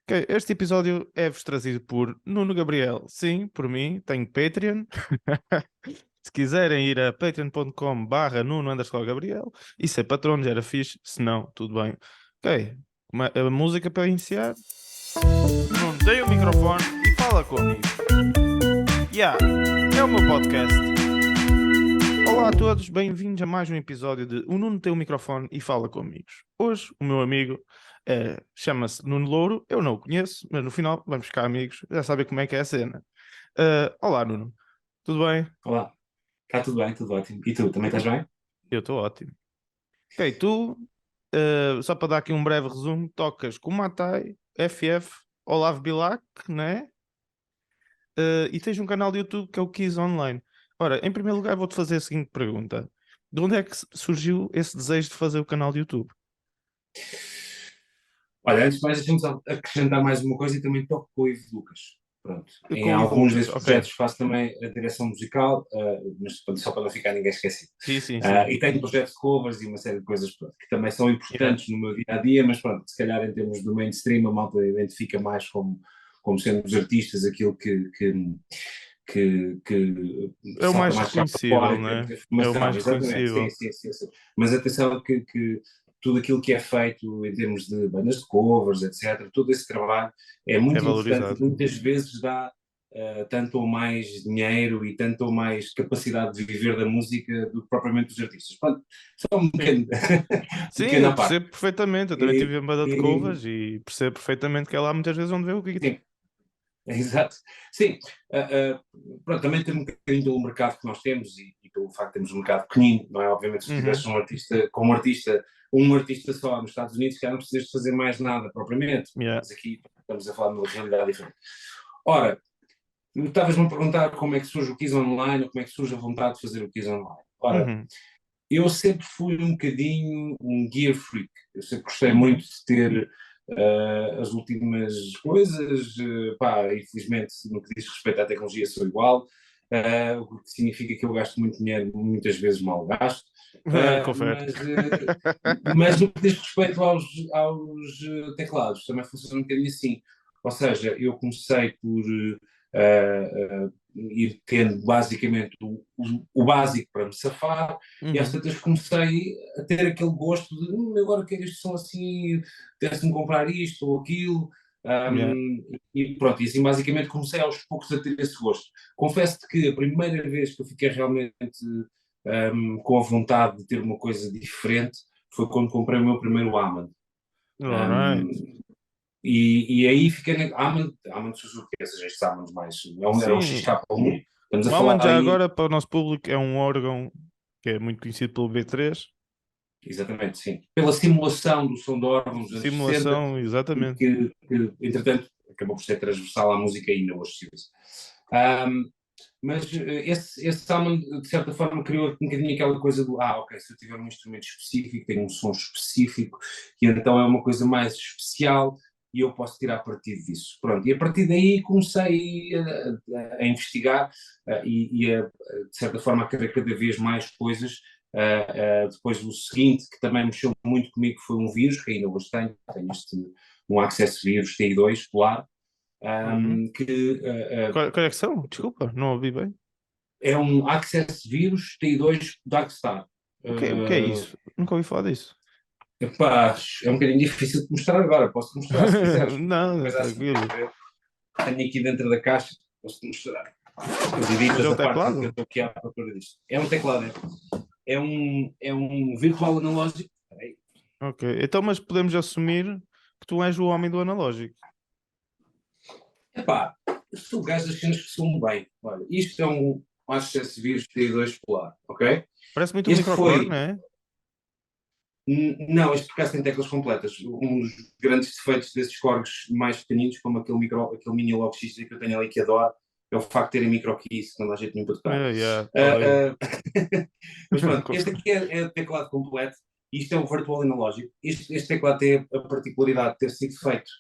Ok, este episódio é-vos trazido por Nuno Gabriel. Sim, por mim, tenho Patreon. Se quiserem ir a patreon.com/Nuno_Gabriel e ser patrono já era fixe, se não, tudo bem. Ok, a música para iniciar. Nuno, tem o microfone e fala comigo. Yeah, é o meu podcast. Olá a todos, bem-vindos a mais um episódio de O Nuno tem o microfone e fala comigo. Hoje, o meu amigo chama-se Nuno Louro, eu não o conheço, mas no final vamos ficar amigos, já sabem como é que é a cena. Olá, Nuno, tudo bem? Olá, está tudo bem, tudo ótimo. E tu, também estás bem? Eu estou ótimo. Ok, tu, só para dar aqui um breve resumo, tocas com Matai, FF, Olavo Bilac, né? E tens um canal de YouTube que é o Kiss Online. Ora, em primeiro lugar, vou-te fazer a seguinte pergunta: de onde é que surgiu esse desejo de fazer o canal de YouTube? Olha, antes de mais, deixa-me só acrescentar mais uma coisa e também toco com o Ivo Lucas. Pronto. Em Com o Ivo alguns Lucas, desses ok. projetos faço também a direção musical, mas pronto, só para não ficar ninguém esquecido. Sim, sim, sim. E tenho projetos de covers e uma série de coisas pronto, que também são Yeah. importantes no meu dia a dia, mas pronto, se calhar em termos do mainstream, a malta identifica mais como sendo os artistas aquilo que É o salta mais mais cá para fora reconhecível, em termos né? de É o informação, mais exatamente, sim, reconhecível. sim, sim, sim. Mas atenção que tudo aquilo que é feito em termos de bandas de covers, etc., todo esse trabalho é É muito importante valorizado. e muitas vezes dá tanto ou mais dinheiro e tanto ou mais capacidade de viver da música do que propriamente os artistas. Pronto, só um Sim. pequeno, Sim, um pequeno eu à parte. percebo perfeitamente. Eu também E, tive em banda de e, covers e percebo perfeitamente que é lá muitas vezes onde vê o guito. sim, exato. Sim, pronto, também tem um bocadinho do mercado que nós temos e pelo facto de termos um mercado pequenino, não é? Obviamente, se Uhum. tivesse um artista, como artista, um artista só nos Estados Unidos, que já não precisas de fazer mais nada propriamente, Yeah. mas aqui estamos a falar de uma realidade diferente. Ora, estavas-me a perguntar como é que surge o Kiss Online, ou como é que surge a vontade de fazer o Kiss Online. Ora, Uhum. eu sempre fui um bocadinho um gear freak. Eu sempre gostei Uhum. muito de ter as últimas coisas. Pá, infelizmente, no que diz respeito à tecnologia, sou igual. O que significa que eu gasto muito dinheiro, muitas vezes mal gasto. Uh, Confere. mas, uh, mas no que diz respeito aos teclados, também funciona um bocadinho assim. Ou seja, eu comecei por ir tendo basicamente o básico para me safar, e às Uhum. tantas comecei a ter aquele gosto de agora quero isto são assim, tens-me comprar isto ou aquilo. Yeah. E pronto, e assim basicamente comecei aos poucos a ter esse gosto. Confesso-te que a primeira vez que eu fiquei realmente com a vontade de ter uma coisa diferente foi quando comprei o meu primeiro Hammond. Alright. Um, e aí fiquei na Hammond Suzuki, ou seja, estes Hammonds mais. Era um Sim. XK1. Estamos a O falar Alman já aí. agora, para o nosso público, é um órgão que é muito conhecido pelo B3. Exatamente, sim. Pela simulação do som de órgãos dos anos 60 Simulação, e exatamente. que, entretanto, acabou por ser transversal à música e ainda hoje se usa. Um, mas esse Salmon, de certa forma, criou um bocadinho aquela coisa do ok, se eu tiver um instrumento específico, tenho um som específico, e então é uma coisa mais especial e eu posso tirar partido disso. Pronto, e a partir daí comecei a investigar de certa forma, a querer cada vez mais coisas. Depois o seguinte, que também mexeu muito comigo, foi um vírus, que ainda hoje tenho um Access vírus TI2 Polar, Uhum. que Qual é que são? Desculpa, não ouvi bem. é um Access vírus TI2 Darkstar. O que é isso? Nunca ouvi falar disso. Epá, é um bocadinho difícil de mostrar agora, posso-te mostrar se quiseres. Não, Uma não, coisa assim, tranquilo. tenho aqui dentro da caixa, posso-te mostrar. As Mas é editas um a parte que eu teclado? estou aqui à procura disto. É um teclado, é um virtual analógico. Ok. Então, mas podemos assumir que tu és o homem do analógico. Epá, eu sou o gajo das cenas que soam bem. Olha, isto é um Access vírus TI2 Polar, ok? Parece muito um Este microfone, foi não é? Não, este por acaso tem teclas completas. Um dos grandes defeitos desses corgos mais pequeninos, como aquele mini Log X que eu tenho ali que adoro, é o facto de terem micro keys, que não dá jeito nenhum para tocar. Yeah, falei. Ah, mas pronto, este aqui é o teclado completo, isto é o Virtual Analógico. Este teclado tem a particularidade de ter sido feito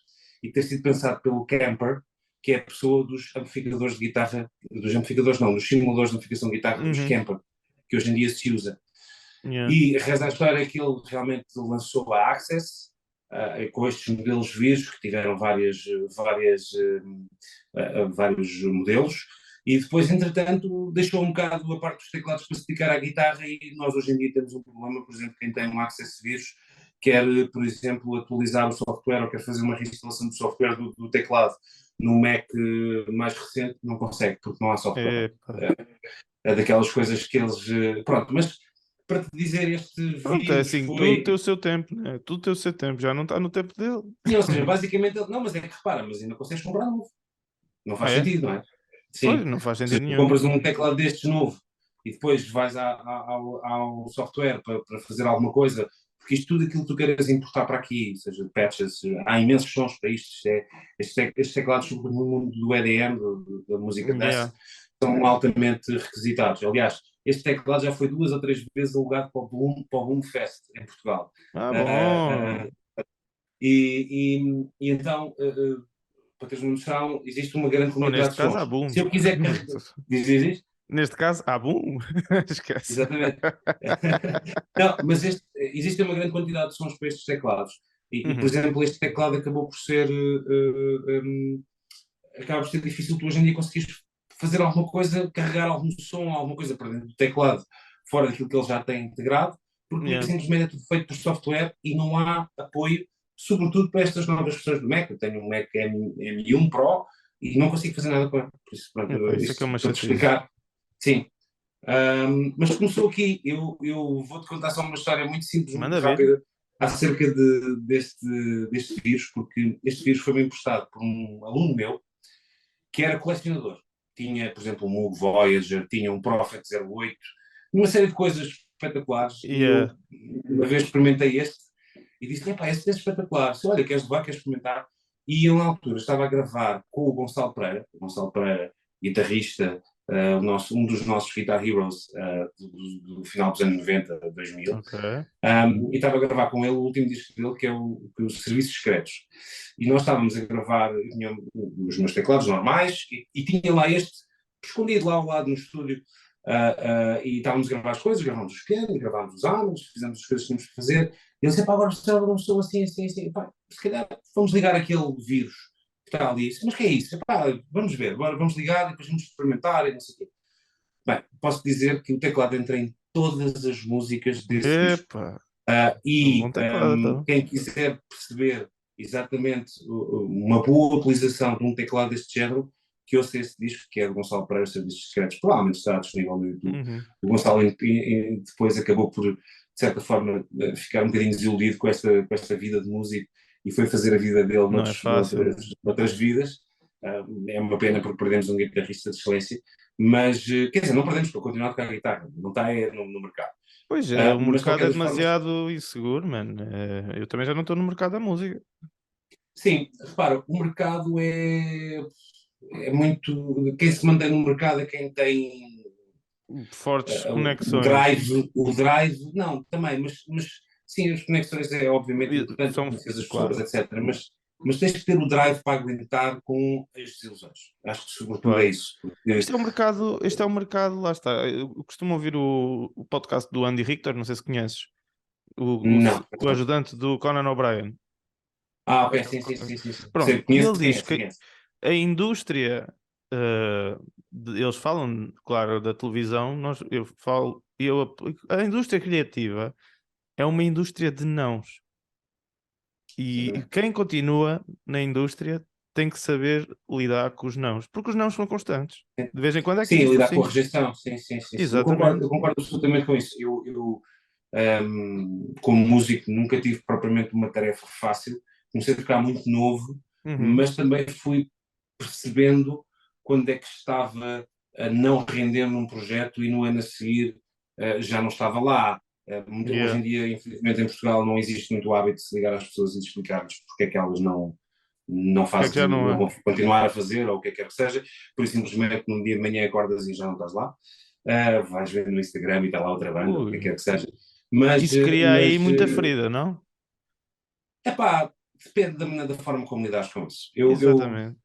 e ter sido pensado pelo Kemper, que é a pessoa dos amplificadores de guitarra, dos amplificadores não, dos simuladores de amplificação de guitarra, os Uhum. Kemper, que hoje em dia se usa. Yeah. E reza a história que ele realmente lançou a Access, com estes modelos vírus, que tiveram vários modelos, e depois, entretanto, deixou um bocado a parte dos teclados para se dedicar à guitarra, e nós hoje em dia temos um problema, por exemplo, quem tem um Access vírus quer, por exemplo, atualizar o software ou quer fazer uma reinstalação do software do teclado no Mac mais recente, não consegue, porque não há software. Epa. É daquelas coisas que eles... Pronto, mas para te dizer, este Pronto, é vírus assim, tudo foi... tem o seu tempo, né? Tudo tem o seu tempo, já não está no tempo dele. Sim, ou seja, basicamente, não, mas é que repara, mas ainda consegues comprar novo. Não faz É? sentido, não é? Pois, Sim. não faz Se sentido tu nenhum. compras um teclado destes novo e depois vais ao software para fazer alguma coisa, porque isto tudo aquilo que tu queres importar para aqui, seja patches, há imensos sons para isto. Estes teclados, sobretudo no mundo do EDM, da música dance, Yeah. são altamente requisitados. Aliás, este teclado já foi 2 ou 3 vezes alugado para o Boom Fest em Portugal. Ah, Uh, bom. uh, e então, para teres uma noção, existe uma grande Bom, comunidade neste de caso há sons. boom. Se eu quiser carregar. Diz isto? Neste caso há boom. Esquece. Exatamente. Não, mas existe uma grande quantidade de sons para estes teclados. Por Uhum. exemplo, este teclado acabou por ser. Acaba por ser difícil tu hoje em dia conseguires fazer alguma coisa, carregar algum som, alguma coisa para dentro do teclado, fora daquilo que ele já tem integrado, porque Yeah. simplesmente é tudo feito por software e não há apoio, sobretudo para estas novas versões do Mac. Eu tenho um Mac M1 Pro e não consigo fazer nada com ele. Por isso, Epá, pronto, isso é que é isto uma para te chatice. explicar. Sim. Mas começou aqui, eu vou-te contar só uma história muito simples, muito Manda ver. rápida, acerca deste vírus, porque este vírus foi-me emprestado por um aluno meu, que era colecionador. Tinha, por exemplo, um Moog Voyager, tinha um Prophet 08, uma série de coisas espetaculares, e Yeah. eu uma vez experimentei este, e disse, epá, este é espetacular, se olha, queres levar, queres experimentar? E eu, na altura, estava a gravar com o Gonçalo Pereira, guitarrista, um dos nossos Guitar Heroes do final dos anos 90, 2000, Ok. e estava a gravar com ele o último disco dele, que é os Serviços Secretos. E nós estávamos a gravar, eu tinha os meus teclados normais, e tinha lá este, escondido lá ao lado no estúdio, e estávamos a gravar as coisas, gravámos os pianos, gravámos os armos, fizemos as coisas que tínhamos que fazer, e ele disse, pá, agora precisava de um som assim, assim, assim, pá, se calhar vamos ligar aquele vírus que está ali. Mas que é isso? Epá, vamos ver, vamos ligar e depois vamos experimentar e não sei o quê. Bem, posso dizer que o teclado entra em todas as músicas desse disco. Epa. Um E bom teclado, então. quem quiser perceber exatamente uma boa utilização de um teclado deste género, que ouça esse disco, que é do Gonçalo Pereira, Serviços Secretos, provavelmente está disponível no YouTube. Uhum. O Gonçalo depois acabou por, de certa forma, ficar um bocadinho desiludido com esta vida de músico e foi fazer a vida dele Não é fácil. noutras vidas. É uma pena porque perdemos um guitarrista de excelência, mas, quer dizer, não perdemos porque continuar a tocar guitarra, não está no mercado. Pois, o Mas de mercado qualquer é das formas, demasiado inseguro, mano. Eu também já não estou no mercado da música. sim, repara, o mercado é muito. Quem se mantém no mercado é quem tem Fortes o conexões. drive, não, também, mas sim, as conexões é obviamente importante, São, conhecer as pessoas, claro, etc. Mas tens que ter o drive para aguentar com as desilusões. Acho que sobretudo é claro. isso. Porque, Este é um mercado, lá está. Eu costumo ouvir o podcast do Andy Richter, não sei se conheces, não. o ajudante do Conan O'Brien. Ok, sim, sim, sim, sim, sim. Pronto, e Conheço ele quem diz é, que conheço. a indústria, eles falam, claro, da televisão, eu falo, a indústria criativa é uma indústria de nãos. E quem continua na indústria tem que saber lidar com os nãos, porque os nãos são constantes. De vez em quando é que Sim, existe o lidar com sim. a rejeição, sim, sim, sim, sim. Eu Exatamente. concordo absolutamente com isso. Como músico, nunca tive propriamente uma tarefa fácil. Comecei a tocar muito novo, Uhum. mas também fui percebendo quando é que estava a não render num projeto e no ano a seguir já não estava lá. Hoje Yeah. em dia, infelizmente, em Portugal não existe muito o hábito de se ligar às pessoas e de explicar-lhes porque é que elas não Porque é que já fazem, não não é? vão continuar a fazer, ou o que é que quer que seja, por isso simplesmente num dia de manhã acordas e já não estás lá. Vais ver no Instagram e está lá outra banda, ou o que é que Ui. quer que seja. Mas, Isso cria aí muita ferida, não? epá, depende da forma como lidas com isso. Exatamente.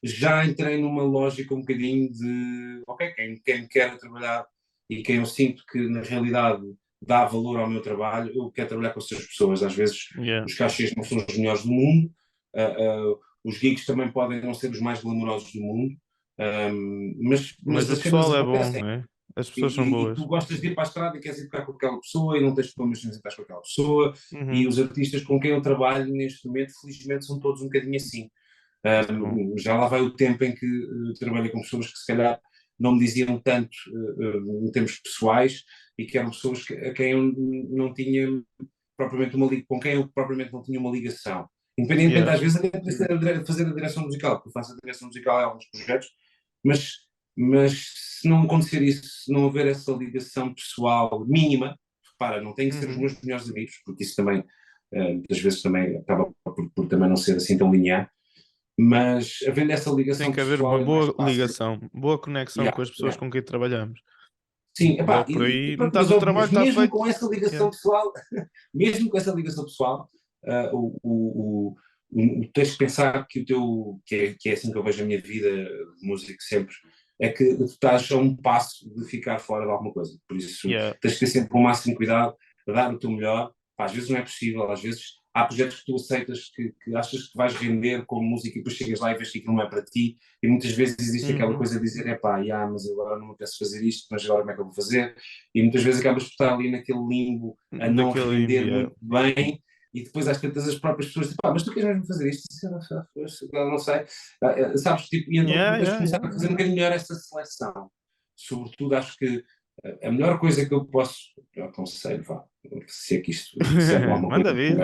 Já entrei numa lógica um bocadinho de, ok, quem me quer trabalhar e quem eu sinto que na realidade dá valor ao meu trabalho, eu quero trabalhar com essas pessoas. Às vezes Yeah. os cachês não são os melhores do mundo, os gigs também podem não ser os mais glamourosos do mundo, Mas mas o as cenas pessoal é bom, acontecem. é? As pessoas são E boas. tu gostas de ir para a estrada e queres ir tocar com aquela pessoa e não tens problemas de estar com aquela pessoa. E Uhum. os artistas com quem eu trabalho neste momento, felizmente, são todos um bocadinho assim. Isso é bom. Já lá vai o tempo em que trabalhei com pessoas que se calhar não me diziam tanto em termos pessoais e que eram pessoas a quem eu não tinha propriamente com quem eu propriamente não tinha uma ligação. Independentemente, Yeah. às vezes, até poder fazer a direção musical, porque eu faço a direção musical em alguns projetos, mas, mas se não acontecer isso, se não houver essa ligação pessoal mínima, repara, não tem que ser os Uhum. meus melhores amigos, porque isso também, muitas vezes, também acaba por também não ser assim tão linear, mas havendo essa Tem ligação que haver uma pessoal é mais boa fácil. ligação, boa conexão Yeah, com as pessoas yeah. com quem trabalhamos. Sim, epá, Logo por aí, pronto, metade do trabalho mas está mesmo feito. com essa ligação Yeah. pessoal, mesmo com essa ligação pessoal, tens de pensar que que é assim que eu vejo a minha vida de músico sempre, é que tu estás a um passo de ficar fora de alguma coisa. Por isso, Yeah. tens de ter sempre o máximo cuidado, dar o teu melhor. Pá, às vezes não é possível, às vezes há projetos que tu aceitas que achas que vais render com música e depois chegas lá e vês que aquilo não é para ti. E muitas vezes existe aquela Uhum. coisa de dizer, epá, yeah, mas agora não me apetece fazer isto, mas agora como é que eu vou fazer? E muitas vezes acabas por estar ali naquele limbo a não Daquele render envia. muito bem e depois às tantas as próprias pessoas dizem, pá, mas tu queres mesmo fazer isto? Eu não sei. Sabes, tipo, e então tu Yeah, tens de yeah, começar yeah. a fazer um bocadinho melhor essa seleção. Sobretudo acho que a melhor coisa que eu posso, eu aconselho, vá, se é que isto serve alguma coisa, Manda vir.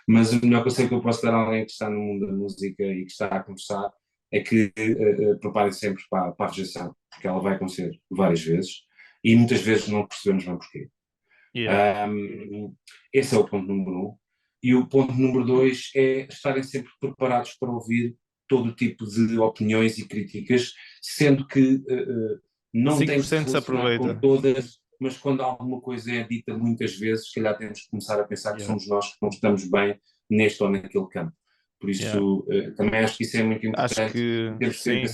mas o melhor conselho que eu posso dar a alguém que está no mundo da música e que está a começar é que preparem sempre para a rejeição, porque ela vai acontecer várias vezes e muitas vezes não percebemos bem porquê. Yeah. Esse é o ponto número um. E o ponto número dois é estarem sempre preparados para ouvir todo tipo de opiniões e críticas, sendo que não cinco tem por que se cento se relacionar com aproveita. todas, mas quando alguma coisa é dita muitas vezes, se calhar temos que começar a pensar que Yeah. somos nós que não estamos bem neste ou naquele campo. Por Yeah. isso, também acho que isso é muito Acho importante, que temos que ter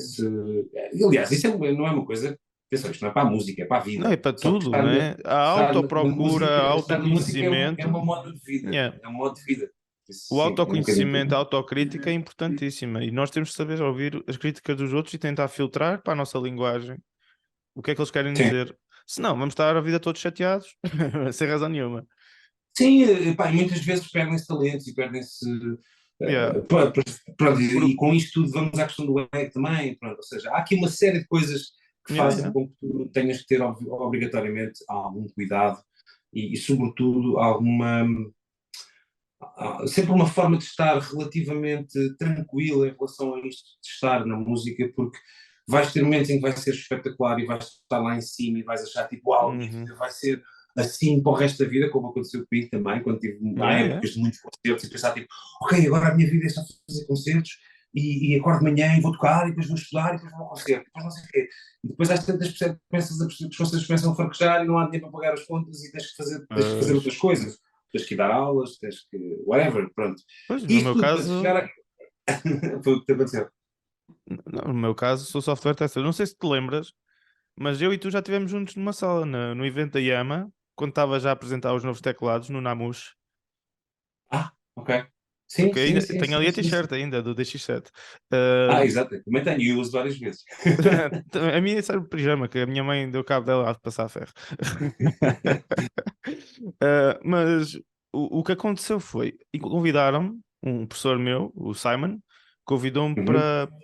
sim. aliás, isso não é uma coisa, atenção, isto não é para a música, é para a Não, é vida. para Só que tudo, né? A autoprocura, estar na música é autoconhecimento. uma moda de vida, Yeah. é um modo de vida. Isso, O sim, é um bocadinho por autoconhecimento, a aí. autocrítica é importantíssima e nós temos de saber ouvir as críticas dos outros e tentar filtrar para a nossa linguagem o que é que eles querem Sim, dizer. Senão, vamos estar a vida todos chateados, sem razão nenhuma. sim, pá, e muitas vezes perdem-se talentos e perdem-se. Yeah. Pronto, Por- e com isto tudo vamos à questão do ego também. Pronto, ou seja, há aqui uma série de coisas que Yeah, fazem yeah. com que tu tenhas que ter obrigatoriamente algum cuidado sobretudo, alguma. Sempre uma forma de estar relativamente tranquilo em relação a isto, de estar na música, porque vais ter momentos em que vai ser espetacular e vais estar lá em cima e vais achar tipo, uau, a minha Uhum. vida vai ser assim para o resto da vida, como aconteceu comigo também, quando tive há Yeah, yeah. épocas de muitos concertos e pensar tipo, ok, agora a minha vida é só fazer concertos e acordo de manhã e vou tocar e depois vou estudar e depois vou ao concerto, e depois não sei o quê. E depois às tantas começas a perceber que as coisas começam a fraquejar e não há dinheiro para pagar as contas e tens que fazer outras coisas, tens que ir dar aulas, tens que. Whatever, pronto. Pois, no Isto meu tudo para caso, chegar a. Foi o que te aconteceu. no meu caso, sou software tester. Não sei se te lembras, mas eu e tu já estivemos juntos numa sala, no evento da Yama, quando estava já a apresentar os novos teclados no Namus. Ah, ok. Sim, Porque sim, ainda, sim, tenho ali sim, a sim, sim. t-shirt ainda, do DX7. Exato. Também tenho e uso várias vezes. A minha serve de pijama, que a minha mãe deu cabo dela a passar ferro. Mas o que aconteceu foi, e convidaram-me, um professor meu, o Simon, convidou-me Uhum.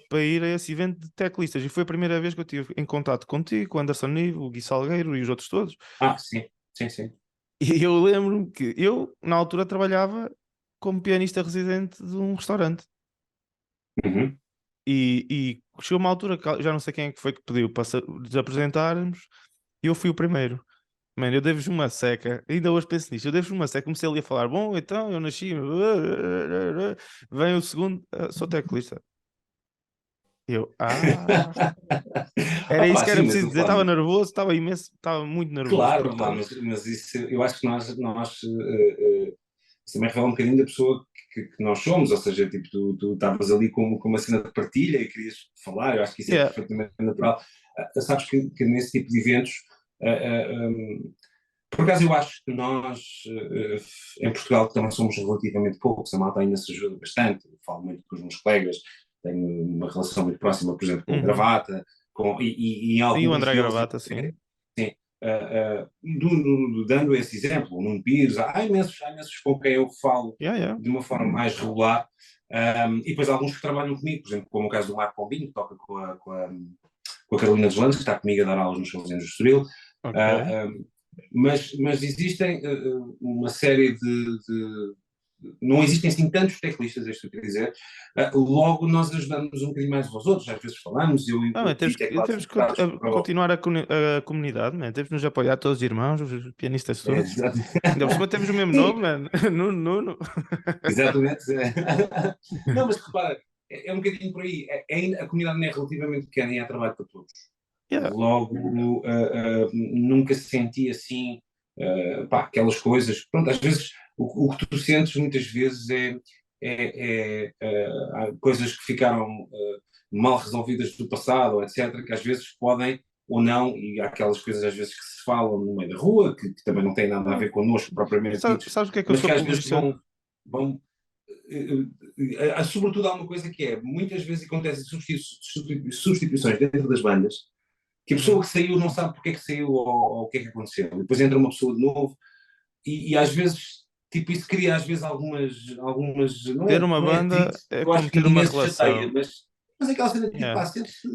para ir a esse evento de teclistas. E foi a primeira vez que eu estive em contato contigo, com o Anderson Nivo, o Gui Salgueiro e os outros todos. Sim, sim, sim. E eu lembro-me que eu, na altura, trabalhava como pianista residente de um restaurante. Uhum. E chegou uma altura que já não sei quem é que foi que pediu para nos apresentarmos e eu fui o primeiro. Mano, eu devo-vos uma seca, ainda hoje penso nisto, eu devo-vos uma seca, comecei ali a falar, bom, então eu nasci, vem o segundo, sou teclista. Eu, era isso que era Sim, mas preciso o dizer, estava plano. nervoso, estava imenso, estava muito nervoso, Claro, porque lá, mas isso, eu acho que nós isso também revela um bocadinho da pessoa que nós somos, ou seja, tipo, tu estavas ali com uma cena de partilha e querias falar, eu acho que isso é yeah, perfeitamente natural. Sabes que nesse tipo de eventos, uh, Por acaso eu acho que nós, em Portugal, também somos relativamente poucos, a malta ainda se ajuda bastante, eu falo muito com os meus colegas, tenho uma relação muito próxima, por exemplo, com o Uhum. Gravata, e Sim, o alguns André deles, Gravata, sim. sim, dando esse exemplo, o Nuno Pires, há imensos com quem eu falo Yeah, yeah. de uma forma mais regular, e depois alguns que trabalham comigo, por exemplo, como o caso do Marco Pombinho, que toca com a Carolina dos Landes, que está comigo a dar aulas nos Salesianos do Estoril. Ok. Uh, um, mas existem uma série não existem assim tantos teclistas, é isto que eu quero dizer. Logo nós ajudamos um bocadinho mais uns aos outros, às vezes falamos, Não, man, eu pedi teclados temos que separados para o. continuar a comunidade, man. Temos de nos apoiar todos os irmãos, os pianistas todos. Ainda por cima temos o mesmo Sim, nome, man. Nuno, Nuno. exatamente. Não, mas repara, é um bocadinho por aí. A comunidade não é relativamente pequena e há trabalho para todos. Yeah. Logo, nunca se senti assim, pá, aquelas coisas. Pronto, às vezes o que tu sentes muitas vezes há coisas que ficaram mal resolvidas do passado, etc., que às vezes podem ou não, e há aquelas coisas às vezes que se falam no meio da rua, que também não têm nada a ver connosco propriamente ditos, Sabes o que é que eu mas sou que às vezes apologista? vão sobretudo há uma coisa que é, muitas vezes acontecem substituições dentro das bandas, que a pessoa Uhum. que saiu não sabe porque é que saiu ou o que é que aconteceu. Depois entra uma pessoa de novo e às vezes, tipo, isso cria às vezes algumas Ter uma não é banda atrito, é eu acho como que ter uma ninguém se chateia, relação. mas aquela cena de tipo, pá, Yeah. sente-se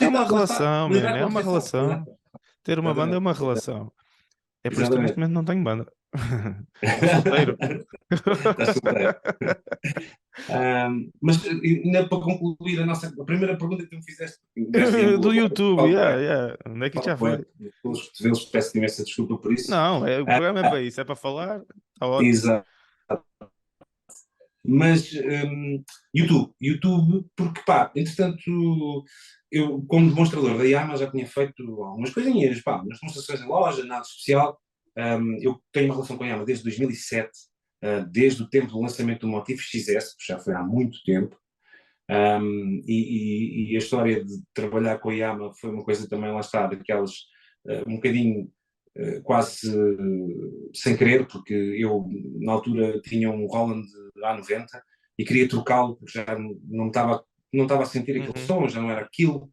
É uma rejeitado, lá está, relação, man. lidar É com a uma rejeição. relação. Ter uma banda é Exatamente, uma relação. É por isso que eu neste exatamente. momento não tenho banda. Estou solteiro. Estás solteiro. Mas ainda para concluir a primeira pergunta que tu me fizeste, deste em Do agora, YouTube, yeah, yeah. Onde é que isto já foi? pelos cotovelos, peço imensa desculpa por isso. Não, o programa é para isso, é para falar. Está ótimo. Exato. Mas YouTube, porque pá, entretanto, eu como demonstrador da Yamaha já tinha feito algumas coisinhas, pá, umas demonstrações em loja, nada especial. Eu tenho uma relação com a Yamaha desde 2007, desde o tempo do lançamento do Motif XS, que já foi há muito tempo. E a história de trabalhar com a Yamaha foi uma coisa também, lá está, daquelas um bocadinho quase sem querer, porque eu na altura tinha um Roland A90 e queria trocá-lo porque já não estava a sentir aquele Uhum. som, já não era aquilo.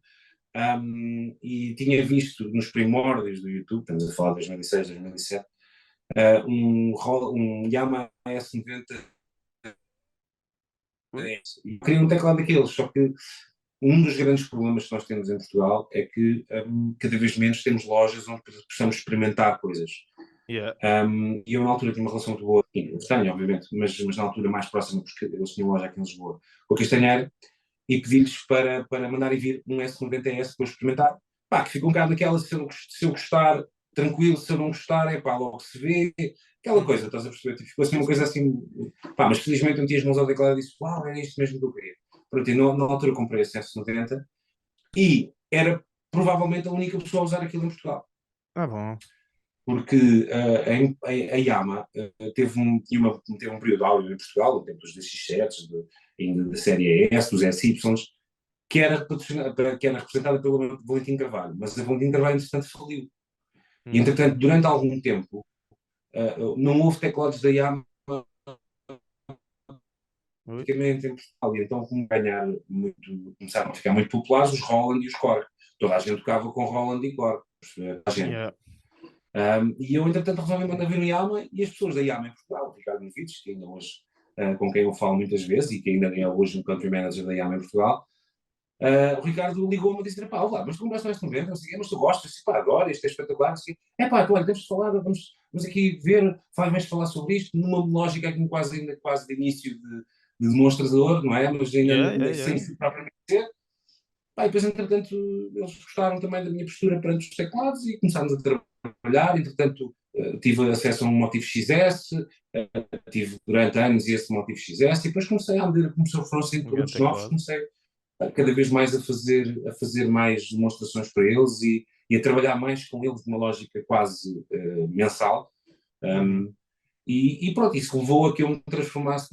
E tinha visto nos primórdios do YouTube, estamos a falar de 2006, 2007, um Yamaha S90 Ui. e queria um teclado daqueles, só que um dos grandes problemas que nós temos em Portugal é que cada vez menos temos lojas onde possamos experimentar coisas. Yeah. E eu na altura tinha uma relação muito boa, tenho obviamente, mas na altura mais próxima, porque eles tinham loja aqui em Lisboa, com a Castanheira, e pedi-lhes para mandarem vir um S90S para eu experimentar. Pá, que fica um bocado naquela, se eu gostar, tranquilo, se eu não gostar, é pá, logo se vê, aquela coisa, Uhum. estás a perceber? Tipo, ficou assim Sim, uma coisa sim. assim, pá, mas felizmente eu meti as mãos ao teclado e disse, uau, era isto mesmo que eu queria. Pronto, e na altura comprei esse S90 e era provavelmente a única pessoa a usar aquilo em Portugal. Tá bom. Porque a Yamaha teve um período áureo em Portugal, no tempo dos DX7s, ainda da série S, dos SYs, que era representada pelo Valentim Carvalho, mas a Valentim Carvalho, entretanto, faliu. E, Uhum. entretanto, durante algum tempo, não houve teclados da Yamaha Ui. praticamente em Portugal, e então começaram a ficar muito populares os Roland e os Korg. Toda a gente tocava com Roland e Korg, a gente. Yeah. E eu, entretanto, resolvi mandar vir um Yamaha e as pessoas da Yamaha em Portugal, o Ricardo Novides, que ainda hoje, com quem eu falo muitas vezes e que ainda é hoje um country manager da Yamaha em Portugal, o Ricardo ligou-me e disse: pá, olá, mas tu compraste mais 90, não sei o quê, mas tu gostas, pá, adoro, isto é espetacular, assim, é pá, olha, temos de falar, vamos aqui ver, vais falar sobre isto, numa lógica aqui ainda quase de início de demonstrador, não é? Mas Yeah, yeah, ainda sem yeah. se propriamente ser. Pá, e depois, entretanto, eles gostaram também da minha postura perante os teclados e começámos a trabalhar. Entretanto, tive acesso a um Motif XS, tive durante anos esse Motif XS, e depois comecei à medida que foram saindo Um grande produtos novos, teclado. comecei cada vez mais a fazer mais demonstrações para eles e a trabalhar mais com eles numa lógica quase mensal. Uhum. Um, e pronto, isso levou a que eu me transformasse,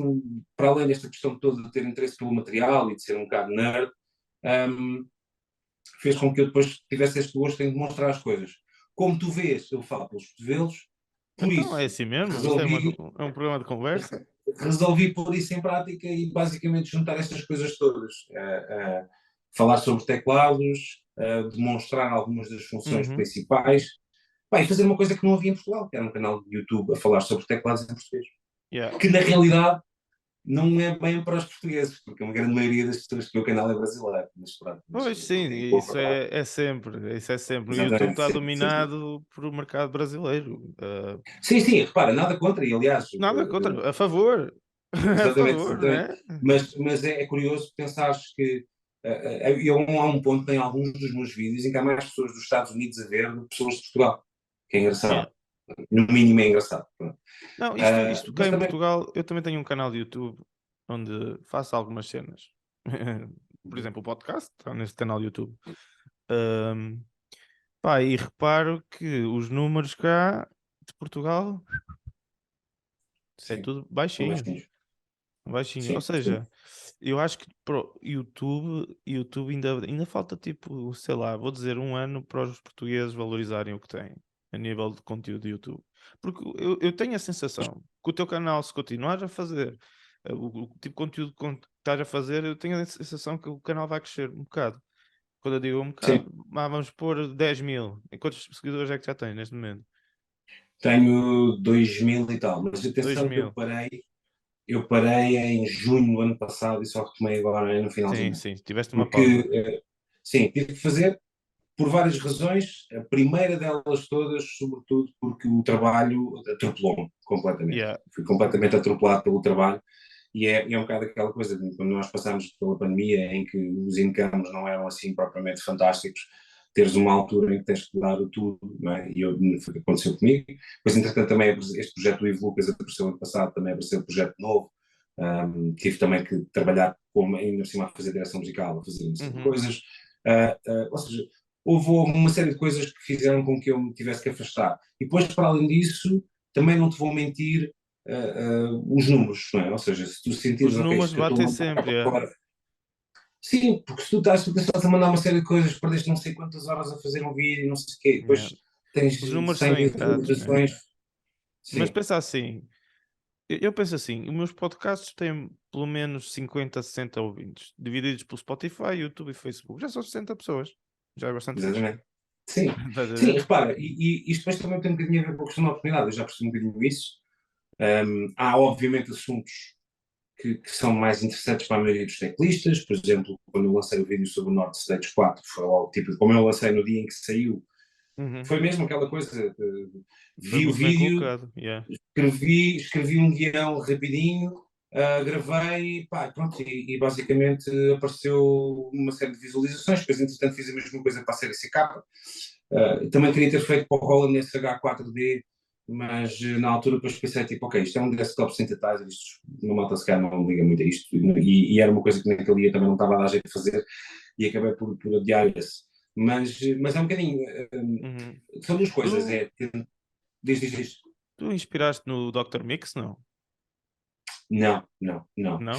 para além desta questão toda de ter interesse pelo material e de ser um bocado nerd, um, fez com que eu depois tivesse este gosto em demonstrar as coisas. Como tu vês, eu falo pelos cotovelos, por Então é isso, assim mesmo? Isto resolvi, é um programa de conversa? resolvi pôr isso em prática e basicamente juntar estas coisas todas. Falar sobre teclados, demonstrar algumas das funções Uhum. principais. Pá, e fazer uma coisa que não havia em Portugal, que era um canal de YouTube a falar sobre teclados em português. Yeah. Que na realidade não é bem para os portugueses, porque uma grande maioria das pessoas que vê o canal é brasileiro. Mas pronto, mas, Pois sim, em boa isso verdade. é sempre. Isso é sempre. O YouTube Exatamente, está sim, sim, sim. dominado por o mercado brasileiro. Sim, sim, repara, nada contra, e aliás, Nada contra, a favor. A exatamente, favor, não exatamente. é? Mas é curioso pensares que há um ponto em alguns dos meus vídeos em que há mais pessoas dos Estados Unidos a ver do que pessoas de Portugal, que é Yeah. engraçado. No mínimo é engraçado. Pronto. Não, isto cá Mas em também, Portugal, eu também tenho um canal de YouTube onde faço algumas cenas. Por exemplo, o podcast está neste canal de YouTube. Ahm, Pá, e reparo que os números cá de Portugal, isso é sim, tudo são baixinho. baixinhos. Baixinho. Ou Sim, sim, seja, eu acho que pro YouTube ainda falta tipo, sei lá, vou dizer um ano para os portugueses valorizarem o que têm a nível de conteúdo de YouTube. Porque eu tenho a sensação que o teu canal, se continuar a fazer o tipo de conteúdo que estás a fazer, eu tenho a sensação que o canal vai crescer um bocado. Quando eu digo um sim. bocado, vamos pôr 10 mil. E quantos seguidores é que já tens neste momento? Tenho 2000 e tal, mas 2 atenção que mil. eu parei em junho do ano passado e só retomei agora no Sim, finalzinho. sim, tiveste uma Porque, pausa. sim, tive que fazer por várias razões. A primeira delas todas, sobretudo, porque o trabalho atropelou-me completamente. Yeah. Fui completamente atropelado pelo trabalho. E é um bocado aquela coisa de quando nós passamos pela pandemia em que os incomes não eram assim propriamente fantásticos, teres uma altura em que tens que dar o tudo, não é? E foi o que aconteceu comigo. Depois, entretanto, também este projeto do Evolucas apareceu ano passado, também apareceu um projeto novo. Tive também que trabalhar ainda por cima a fazer direção musical, a fazer uma série de Uhum. coisas. Ou seja, houve uma série de coisas que fizeram com que eu me tivesse que afastar. E depois, para além disso, também não te vou mentir, os números, não é? Ou seja, se tu Os sentires, ok, números isto que eu estou a batem mandar cá sempre, para é. fora. Sim, porque se tu estás a mandar uma série de coisas, perdeste não sei quantas horas a fazer um vídeo, não sei o quê, Yeah. depois tens Os números 100 são ingratos, né? visualizações. Mas Sim, pensa assim, eu penso assim, os meus podcasts têm pelo menos 50, 60 ouvintes, divididos pelo Spotify, YouTube e Facebook. Já são 60 pessoas. Já é bastante fixe. exatamente. Sim, Estás a sim, ver? repara, e isto depois também tem um bocadinho a ver com a questão da oportunidade, eu já percebi um bocadinho isso. Há, obviamente, assuntos que são mais interessantes para a maioria dos teclistas. Por exemplo, quando eu lancei o vídeo sobre o Nord Stage 4, foi logo tipo, como eu lancei no dia em que saiu, Uhum. foi mesmo aquela coisa, Foi vi o muito bem vídeo, colocado. Yeah. escrevi um guião rapidinho, gravei, pá, pronto, e basicamente apareceu uma série de visualizações, depois entretanto fiz a mesma coisa para a série CK. Também queria ter feito para o Roland SH4D, mas na altura depois pensei, tipo, ok, isto é um desktop synthesizer, isto no malta se calhar não liga muito a isto, e era uma coisa que naquele dia também não estava a dar jeito de fazer, e acabei por adiar esse. Mas é um bocadinho, Uhum. são duas coisas, Tu, diz. tu inspiraste no Dr. Mix, não? Não, não, não. Não?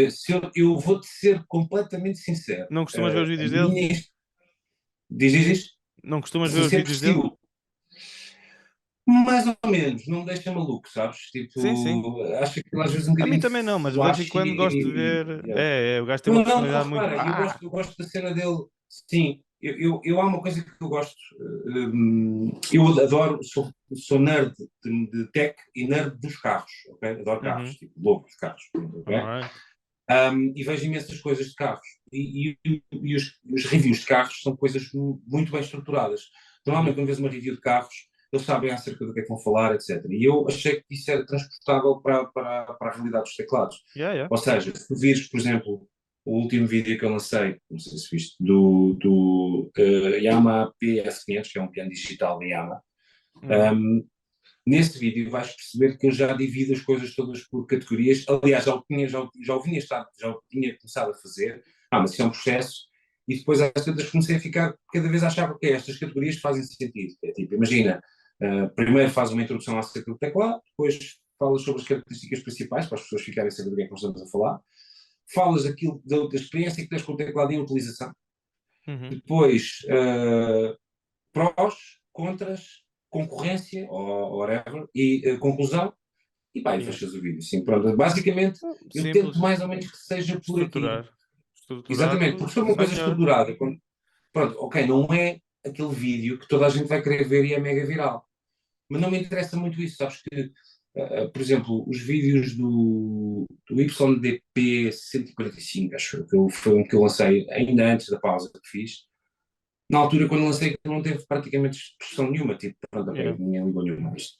Se eu vou-te ser completamente sincero, Não costumas ver os a vídeos dele? minha, diz, Não costumas ver se os sempre vídeos dele? vestiu, mais ou menos, não me deixa maluco, sabes? Sim, sim. Tipo, acho que às vezes um A mim bocadinho também não, mas de vez em flash quando gosto de ver. yeah. O gajo tem uma Não, não, personalidade muito. repara, eu gosto da cena dele, sim, eu há uma coisa que eu gosto, eu adoro, sou nerd de tech e nerd dos carros, ok? Adoro carros, Uhum. tipo, louco de carros, ok? Alright. E vejo imensas coisas de carros. E os reviews de carros são coisas muito bem estruturadas. Normalmente, Uhum. quando vês uma review de carros, eles sabem acerca do que é que vão falar, etc. E eu achei que isso era transportável para a realidade dos teclados. Yeah, yeah. Ou seja, se tu vires, por exemplo, o último vídeo que eu lancei, não sei se viste, do Yamaha PS500, que é um piano digital da Yamaha, Uhum. nesse vídeo vais perceber que eu já divido as coisas todas por categorias. Aliás, já o tinha começado a fazer, mas isso é um processo. E depois às tantas comecei a ficar, cada vez a achar que estas categorias fazem sentido. É tipo, imagina, primeiro faz uma introdução acerca do teclado, depois falas sobre as características principais, para as pessoas ficarem a saber do que é que nós estamos a falar. Falas da experiência que tens com o teclado em utilização. Uhum. Depois, prós, contras, concorrência, ou whatever, e conclusão, e pá, e Yeah. fechas o vídeo. Sim, pronto. Basicamente, eu tento Simples. mais ou menos que seja por aqui. Estruturar. Exatamente, porque Estruturado se for uma sai coisa melhor. estruturada, pronto, ok, não é aquele vídeo que toda a gente vai querer ver e é mega viral. Mas não me interessa muito isso, sabes que, por exemplo, os vídeos do YDP 145, acho eu, foi um que eu lancei ainda antes da pausa que fiz. Na altura, quando lancei, não teve praticamente expressão nenhuma, tipo, pronto, ok, Yeah. ninguém ligou nenhuma a isto.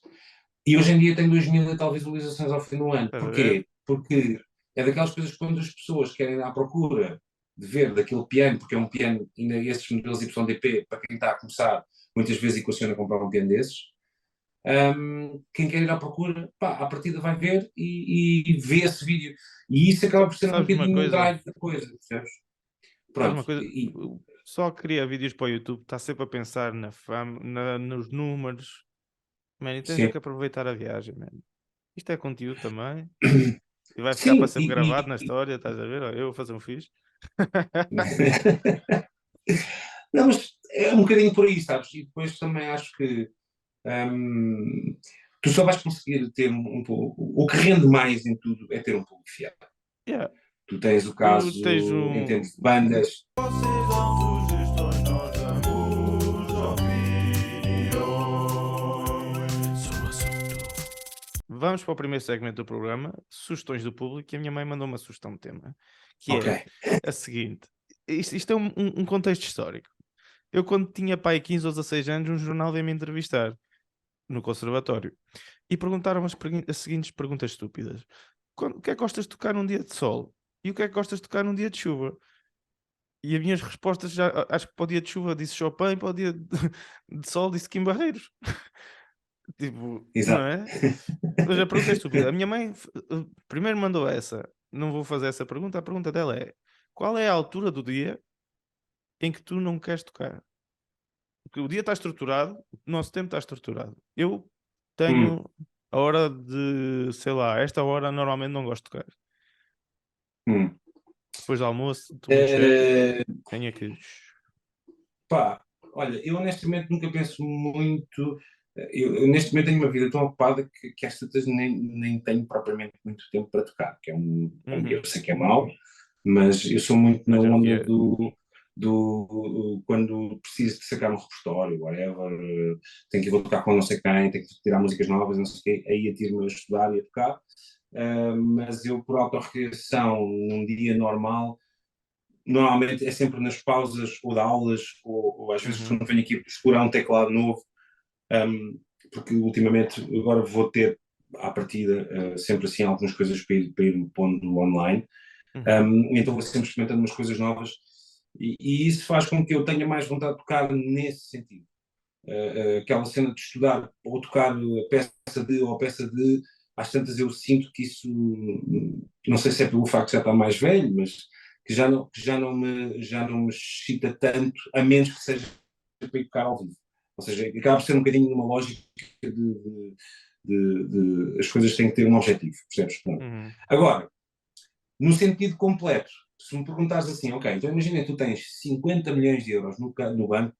E hoje em dia tem 2000 e tal visualizações ao fim do ano. Estás a ver? Porquê? Porque é daquelas coisas que quando as pessoas querem ir à procura de ver daquele piano, porque é um piano, ainda esses modelos YDP, para quem está a começar, muitas vezes equaciona comprar um piano desses. Quem quer ir à procura, pá, à partida vai ver e vê esse vídeo. E isso acaba por ser um Sabes uma bocadinho o coisa? drive da coisa, percebes? Sabes uma Pronto. coisa? O pessoal que cria vídeos para o YouTube está sempre a pensar na fama, nos números. Man, e tens é Sim. que aproveitar a viagem, man. Isto é conteúdo também. E vai ficar para Sim, sempre gravado na história, estás a ver? Olha, eu vou fazer um fixe. não, mas é um bocadinho por aí, sabes? E depois também acho que hum, tu só vais conseguir ter um pouco. O que rende mais em tudo é ter um público fiel. Yeah. Tu tens o Tu tens caso em um. termos de bandas. Vocês dão sugestões, nós damos opiniões sobre o assunto. Vamos para o primeiro segmento do programa, sugestões do público, e a minha mãe mandou uma sugestão de tema, que Ok. é a seguinte. Isto é um contexto histórico. Eu, quando tinha pai 15 ou 16 anos, um jornal veio-me entrevistar no conservatório e perguntaram as seguintes perguntas estúpidas. O que é que gostas de tocar num dia de sol? E o que é que gostas de tocar num dia de chuva? E as minhas respostas, já, acho que para o dia de chuva disse Chopin, para o dia de sol disse Kim Barreiros. Tipo, não Exato. é? Mas a pergunta é estúpida. A minha mãe primeiro mandou essa. Não vou fazer essa pergunta. A pergunta dela é: qual é a altura do dia em que tu não queres tocar? Porque o dia está estruturado, o nosso tempo está estruturado. Eu Hum, tenho a hora de, sei lá, esta hora normalmente não gosto de tocar. hum. Depois do almoço, estou muito cheio, Eh, tenho aqui. pá, olha, eu honestamente nunca penso muito. Eu neste momento tenho uma vida tão ocupada que às tantas nem tenho propriamente muito tempo para tocar, que eu Uhum. sei que é mau, mas eu sou muito na Mas é o que onda é. quando preciso de sacar um repertório, whatever, tenho que ir vou tocar com não sei quem, tenho que tirar músicas novas, não sei o quê, aí atiro-me a estudar e a tocar. Mas eu, por autorrecriação, num dia normal, normalmente é sempre nas pausas ou de aulas, ou às vezes Uhum. quando venho aqui explorar um teclado novo, porque ultimamente agora vou ter à partida sempre assim algumas coisas para ir pondo online. Uhum. Então vou sempre experimentando umas coisas novas e isso faz com que eu tenha mais vontade de tocar nesse sentido. Aquela cena de estudar ou tocar a peça de ou a peça de, às tantas eu sinto que isso, não sei se é pelo facto de já estar mais velho, mas que já não me excita tanto, a menos que seja para ir tocar ao vivo. Ou seja, acaba por ser um bocadinho uma lógica as coisas têm que ter um objetivo, percebes? Pronto. Uhum. Agora, no sentido completo, se me perguntares assim, ok, então imagina que tu tens 50 milhões de euros no banco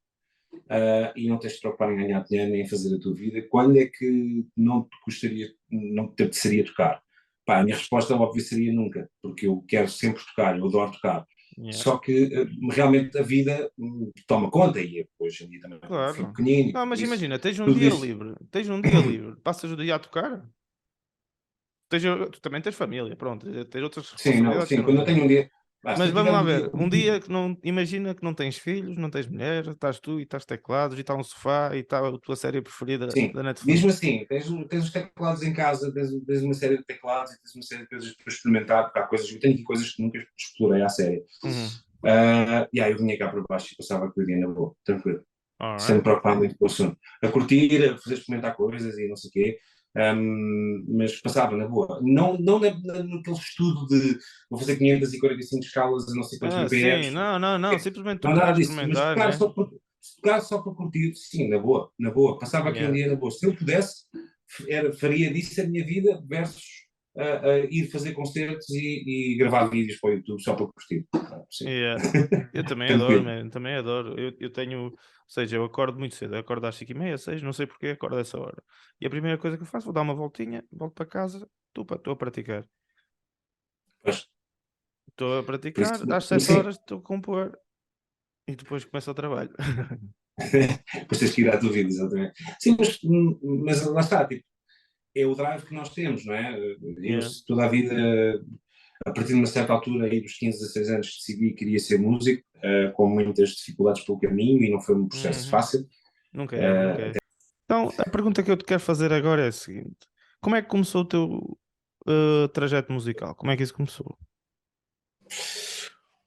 e não tens de te preocupar em ganhar dinheiro nem em fazer a tua vida, quando é que não te apeteceria tocar? Pá, a minha resposta óbvia seria nunca, porque eu quero sempre tocar, eu adoro tocar. Yeah. Só que realmente a vida toma conta e hoje em dia também tenho um filho Claro. pequenino e Não, mas tudo isso. imagina, tens um Tudo dia isso. livre. Tens um dia livre. Passas o dia a tocar. Tu também tens família, pronto. Tens outras Sim, não, responsabilidades que eu sim, não quando eu tenho. tenho um dia, se Mas eu vamos tiver lá um dia ver. Um dia perdido, que não. Imagina que não tens filhos, não tens mulher, estás tu e estás teclados e está um sofá e está a tua série preferida sim, da mesmo Netflix. assim, tens os teclados em casa, tens uma série de teclados e tens uma série de coisas para experimentar, porque há coisas, eu tenho aqui coisas que nunca explorei à série. Uhum. E aí eu vinha cá para baixo e passava aquele dia na boa, tranquilo, sem me Alright. preocupar muito com o assunto. A curtir, a fazer experimentar coisas e não sei o quê, mas passava na boa. Não naquele estudo de vou fazer 545 escalas a não sei quantos Ah, sim. BPMs, Não, não, não. Simplesmente não tocar, nada disso, mas experimentar, né? tocar só para curtir, sim, na boa, na boa. Passava aqui um Yeah. dia na boa. Se eu pudesse, faria disso a minha vida versus a ir fazer concertos e gravar vídeos para o YouTube só para curtir. Sim. Yeah. Eu também adoro, Tranquilo. man, também adoro. Eu tenho, ou seja, eu acordo muito cedo, eu acordo às 5h30, 6, não sei porque acordo a essa hora. E a primeira coisa que eu faço, vou dar uma voltinha, volto para casa, estou a praticar. Pois, Estou a por praticar, isso, às 7 sim. horas estou a compor e depois começo o trabalho. Depois tens que ir à tua vida, exatamente. Sim, mas lá está, tipo, é o drive que nós temos, não é? Eu Yeah. toda a vida, a partir de uma certa altura, aí dos 15, 16 anos, decidi que queria ser músico, com muitas dificuldades pelo caminho e não foi um processo Uhum. fácil. Nunca é, nunca Uh, é. Então, a pergunta que eu te quero fazer agora é a seguinte: como é que começou o teu trajeto musical? Como é que isso começou?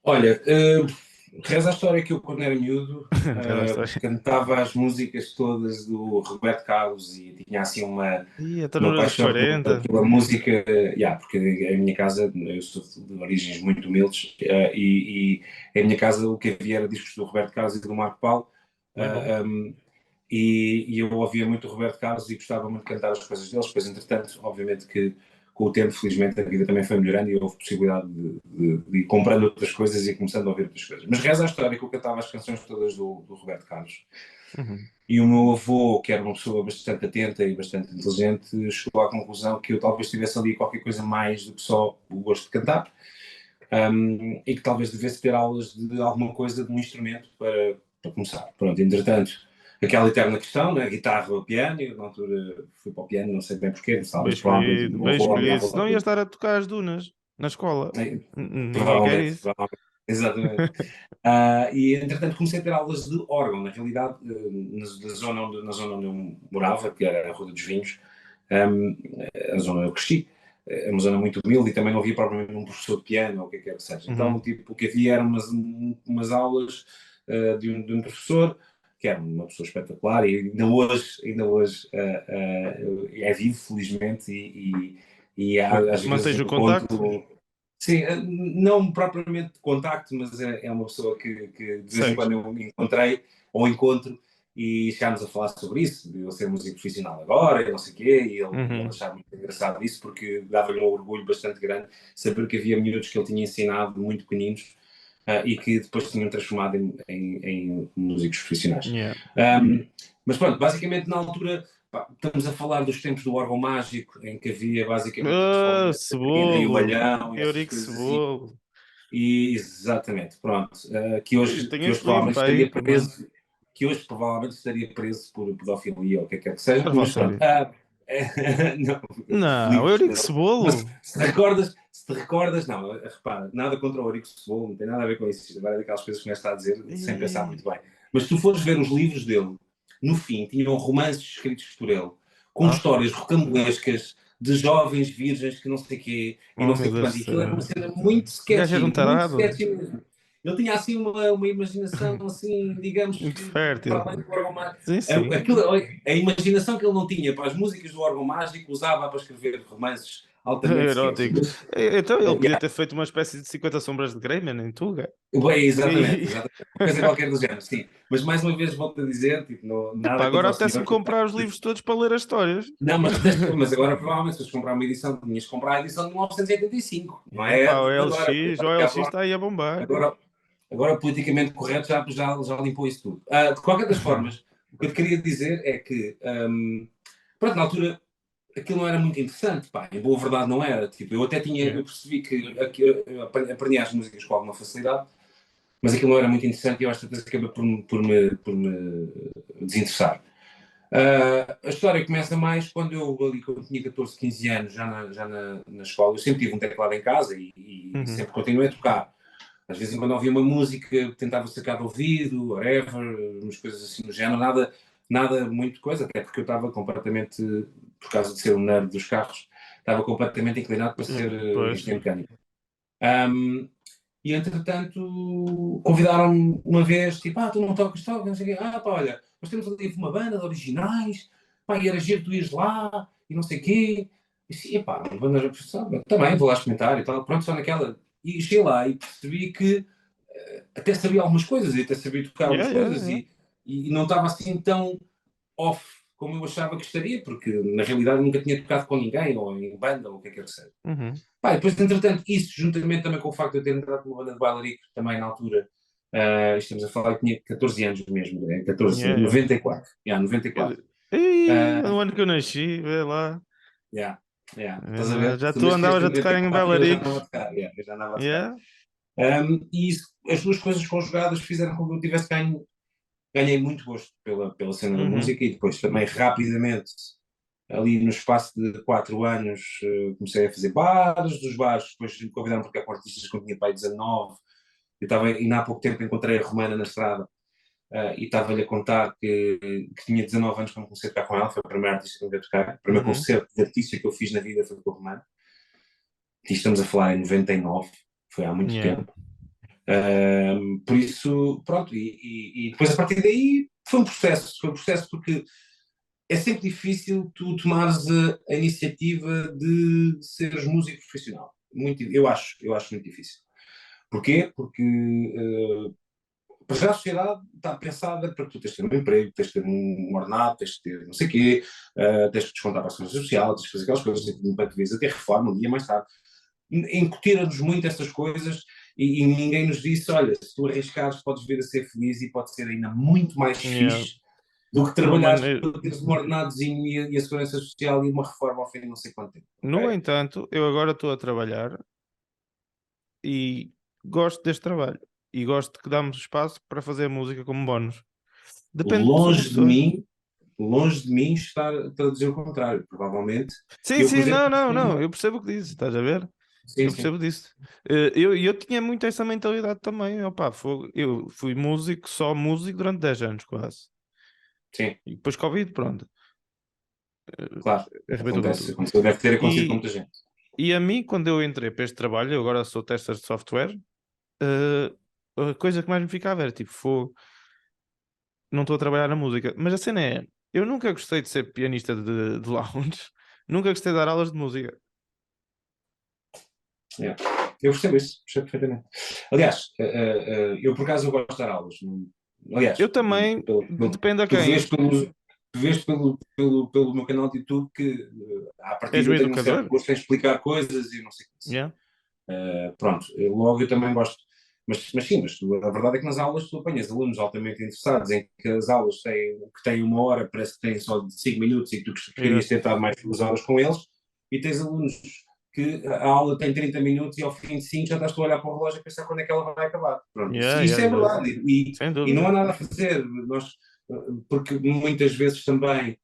Olha, reza a história que eu, quando era miúdo, Aquela história. cantava as músicas todas do Roberto Carlos e tinha assim Ih, a uma ternura dos paixão pela, 40. pela música, yeah, porque a minha casa, eu sou de origens muito humildes, e em minha casa o que havia era discos do Roberto Carlos e do Marco Paulo, Bem bom. e eu ouvia muito o Roberto Carlos e gostava muito de cantar as coisas deles, depois entretanto, obviamente que com o tempo, felizmente, a vida também foi melhorando e houve possibilidade de ir comprando outras coisas e começando a ouvir outras coisas. Mas reza a história que eu cantava as canções todas do Roberto Carlos. Uhum. E o meu avô, que era uma pessoa bastante atenta e bastante inteligente, chegou à conclusão que eu talvez tivesse ali qualquer coisa mais do que só o gosto de cantar, e que talvez devesse ter aulas de alguma coisa, de um instrumento para começar. Pronto, entretanto, aquela eterna questão, né? Guitarra ou piano, eu na altura fui para o piano, não sei bem porquê, Bem talvez provavelmente o escolhido, meu bem avô ou a minha escolhido. avó. Senão ia estar a tocar as dunas na escola. Ninguém quer Provavelmente, isso. provavelmente, exatamente. E entretanto comecei a ter aulas de órgão, na realidade, na zona onde eu morava, que era a Rua dos Vinhos, um, a zona onde eu cresci, é uma zona muito humilde e também não havia propriamente um professor de piano ou o que quer que seja. Então, Uhum. tipo, o que havia eram umas aulas de um professor que era uma pessoa espetacular e ainda hoje é vivo, felizmente, e às vezes Mantens o contacto? encontro. Sim, não propriamente de contacto, mas é uma pessoa que de vez em Segues. quando eu me encontrei ou encontro e chegámos a falar sobre isso, de eu ser músico profissional agora e não sei o quê, e ele Uhum. achava muito engraçado isso porque dava-lhe um orgulho bastante grande saber que havia miúdos que ele tinha ensinado muito pequeninos, e que depois tinham transformado em músicos profissionais. Yeah. Mas pronto, basicamente na altura, pá, estamos a falar dos tempos do órgão mágico, em que havia basicamente o Ah, Pessoalmente a Catarina e o Cebolo. Balhão e essas Eurico coisas assim. Cebolo. E exatamente, pronto. Que Isto hoje, tem que hoje este livro provavelmente para aí estaria também. preso, que hoje provavelmente estaria preso por pedofilia ou o que quer que seja, Estás a falar mas pronto. sério? Não, Não, livros Eurico dele. Mas Cebolo. se te recordas, não, repara, nada contra o Eurico Cebolo, não tem nada a ver com isso. Isto é daquelas coisas que está a dizer sem pensar Ih, muito bem. Mas se tu fores ver os livros dele, no fim, tinham romances escritos por ele, com ah, histórias rocambolescas de jovens virgens que não sei o quê, e oh não sei meu o que Deus mais. do E aquilo era uma céu. cena muito O gajo era um sketchy, muito tarado. sketchy mesmo. Ele tinha assim uma imaginação, assim, digamos Muito que para fértil. além do órgão mágico. Sim, sim. A imaginação que ele não tinha para as músicas do órgão mágico usava para escrever romances altamente sketchy. Eróticos. Então ele podia Yeah, ter feito uma espécie de 50 sombras de Grey, man, em Tuga. bem, exatamente, E... exatamente. Uma coisa qualquer do género, sim. Mas mais uma vez volto a dizer, tipo, Epá, nada agora contra o apetece-me senhor. comprar os livros todos para ler as histórias. Não, mas agora provavelmente se fores comprar uma edição, tinhas que comprar a edição de 1985, não é Epá, o de agora. LX, o LX está aí a bombar. Agora, agora politicamente correto já limpou isso tudo. De qualquer das formas, o que eu te queria dizer é que, pronto, na altura aquilo não era muito interessante, pá, em boa verdade não era. Tipo, Yeah. eu percebi que eu aprendi as músicas com alguma facilidade, mas aquilo não era muito interessante e eu acho que acabei por me desinteressar. A história começa mais quando tinha 14, 15 anos, já na escola. Eu sempre tive um teclado em casa e Uhum. sempre continuei a tocar. Às vezes, quando ouvia uma música, tentava sacar do ouvido, whatever, umas coisas assim do género, nada muito coisa, até porque eu estava completamente, por causa de ser um nerd dos carros, estava completamente inclinado para ser Pois. engenheiro mecânico. Um, e entretanto, convidaram-me uma vez, tipo, tu não tocas, não sei o quê. Pá, olha, nós temos ali uma banda de originais, pá, e era giro tu ires lá, e não sei o quê. E disse, pá, uma banda de profissão, também vou lá experimentar e tal. Pronto, só naquela. E cheguei lá e percebi que até sabia algumas coisas, e até sabia tocar Yeah, algumas yeah, coisas, yeah. e não estava assim tão off como eu achava que estaria, porque na realidade nunca tinha tocado com ninguém, ou em banda, ou o que é que seja. Uhum. Pá, e depois, entretanto, isso, juntamente também com o facto de eu ter entrado numa banda de bailarico, também na altura, estamos a falar que tinha 14 anos mesmo, 14, Yeah, yeah. 94, 94. Ei, Uh, no ano que eu nasci, vê lá. yeah, yeah. Vê Estás a lá. ver? Já Tu tu nasceste andavas em a tocar em 94 e eu já andava a bailaricos. tocar, yeah, eu já andava a tocar. Yeah. E isso, as duas coisas conjugadas fizeram com que eu tivesse ganhei muito gosto pela cena da Uhum. música e depois também rapidamente, ali no espaço de 4 anos, comecei a fazer bares, dos bares depois me convidaram para tocar com artistas quando tinha pai 19, ainda há pouco tempo encontrei a Romana na estrada, e estava-lhe a contar que tinha 19 anos quando comecei a tocar com ela, foi a primeira artista que me veio tocar, o primeiro Uhum. concerto de artista que eu fiz na vida foi com a Romana, e estamos a falar em 99, foi há muito Yeah. tempo. Por isso, pronto, e depois a partir daí foi um processo porque é sempre difícil tu tomares a iniciativa de seres músico profissional. Muito, eu acho muito difícil. Porquê? Porque para já a sociedade está pensada para que tu tens de ter um emprego, tens de ter um ordenado, tens de ter não sei o quê, tens de descontar para a segurança social, tens de fazer aquelas coisas, para te veres a ter reforma um dia mais tarde. Incutiram-nos muito essas coisas e ninguém nos disse, olha, se tu arriscares podes vir a ser feliz e pode ser ainda muito mais Yeah. fixe do que Uma trabalhares maneira... para teres um ordenadozinho e a segurança social e uma reforma ao fim de não sei quanto tempo, No ok? entanto, eu agora estou a trabalhar e gosto deste trabalho. E gosto que damos espaço para fazer música como bónus. Depende de pessoa para Longe de pessoa. mim, longe de mim estar a dizer o contrário, provavelmente. Sim, Eu, por sim, exemplo, não, não, não. Eu percebo o que dizes, estás a ver? sim, Eu sim, percebo disso. Eu tinha muito essa mentalidade também. Opa, eu fui músico, só músico durante 10 anos quase. sim, E depois Covid, pronto, claro, arrebentou com acontece, tudo. aconteceu, deve ter acontecido com E, muita gente. e a mim, quando eu entrei para este trabalho, eu agora sou tester de software, eh, a coisa que mais me ficava era tipo, não estou a trabalhar na música. Mas a cena é, eu nunca gostei de ser pianista de lounge, nunca gostei de dar aulas de música. Yeah. Eu percebo perfeitamente. Aliás, eu por acaso eu gosto de dar aulas. Aliás, Eu também, depende a tu vês quem. pelo meu canal de YouTube que à És partida meu eu tenho um certo educador? gosto em explicar coisas e não sei o que. Yeah. Pronto, logo eu também gosto. Mas sim, a verdade é que nas aulas tu apanhas alunos altamente interessados em que as aulas que têm 1 hora, parece que têm só de 5 minutos e que tu querias Exato. ter estado mais 2 horas com eles, e tens alunos que a aula tem 30 minutos e ao fim de 5 já estás a olhar para o relógio a pensar quando é que ela vai acabar. Pronto, isso, Yeah, isso yeah, é exato. verdade Sem e não dúvida. há nada a fazer. Porque muitas vezes também,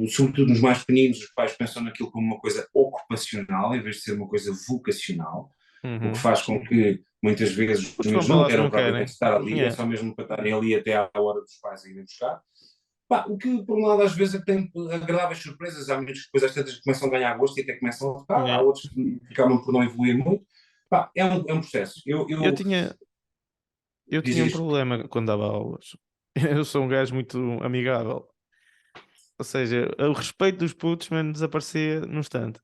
sobretudo nos mais pequeninos, os pais pensam naquilo como uma coisa ocupacional em vez de ser uma coisa vocacional, o que Uhum. faz com que muitas vezes os Putos vão miúdos para não lá se queiram não propriamente querem. estar ali, é Yeah. só mesmo para estarem ali até à hora dos pais irem buscar. Pá, o que, por um lado, às vezes tem agradáveis surpresas. Há muitos que depois às tantas começam a ganhar gosto e até começam a tocar. Há Yeah. outros que acabam por não evoluir muito. Pá, é um processo. Eu tinha, eu tinha um Diz, problema quando dava aulas. Eu sou um gajo muito amigável. Ou seja, o respeito dos putos, mano, desaparecia no instante.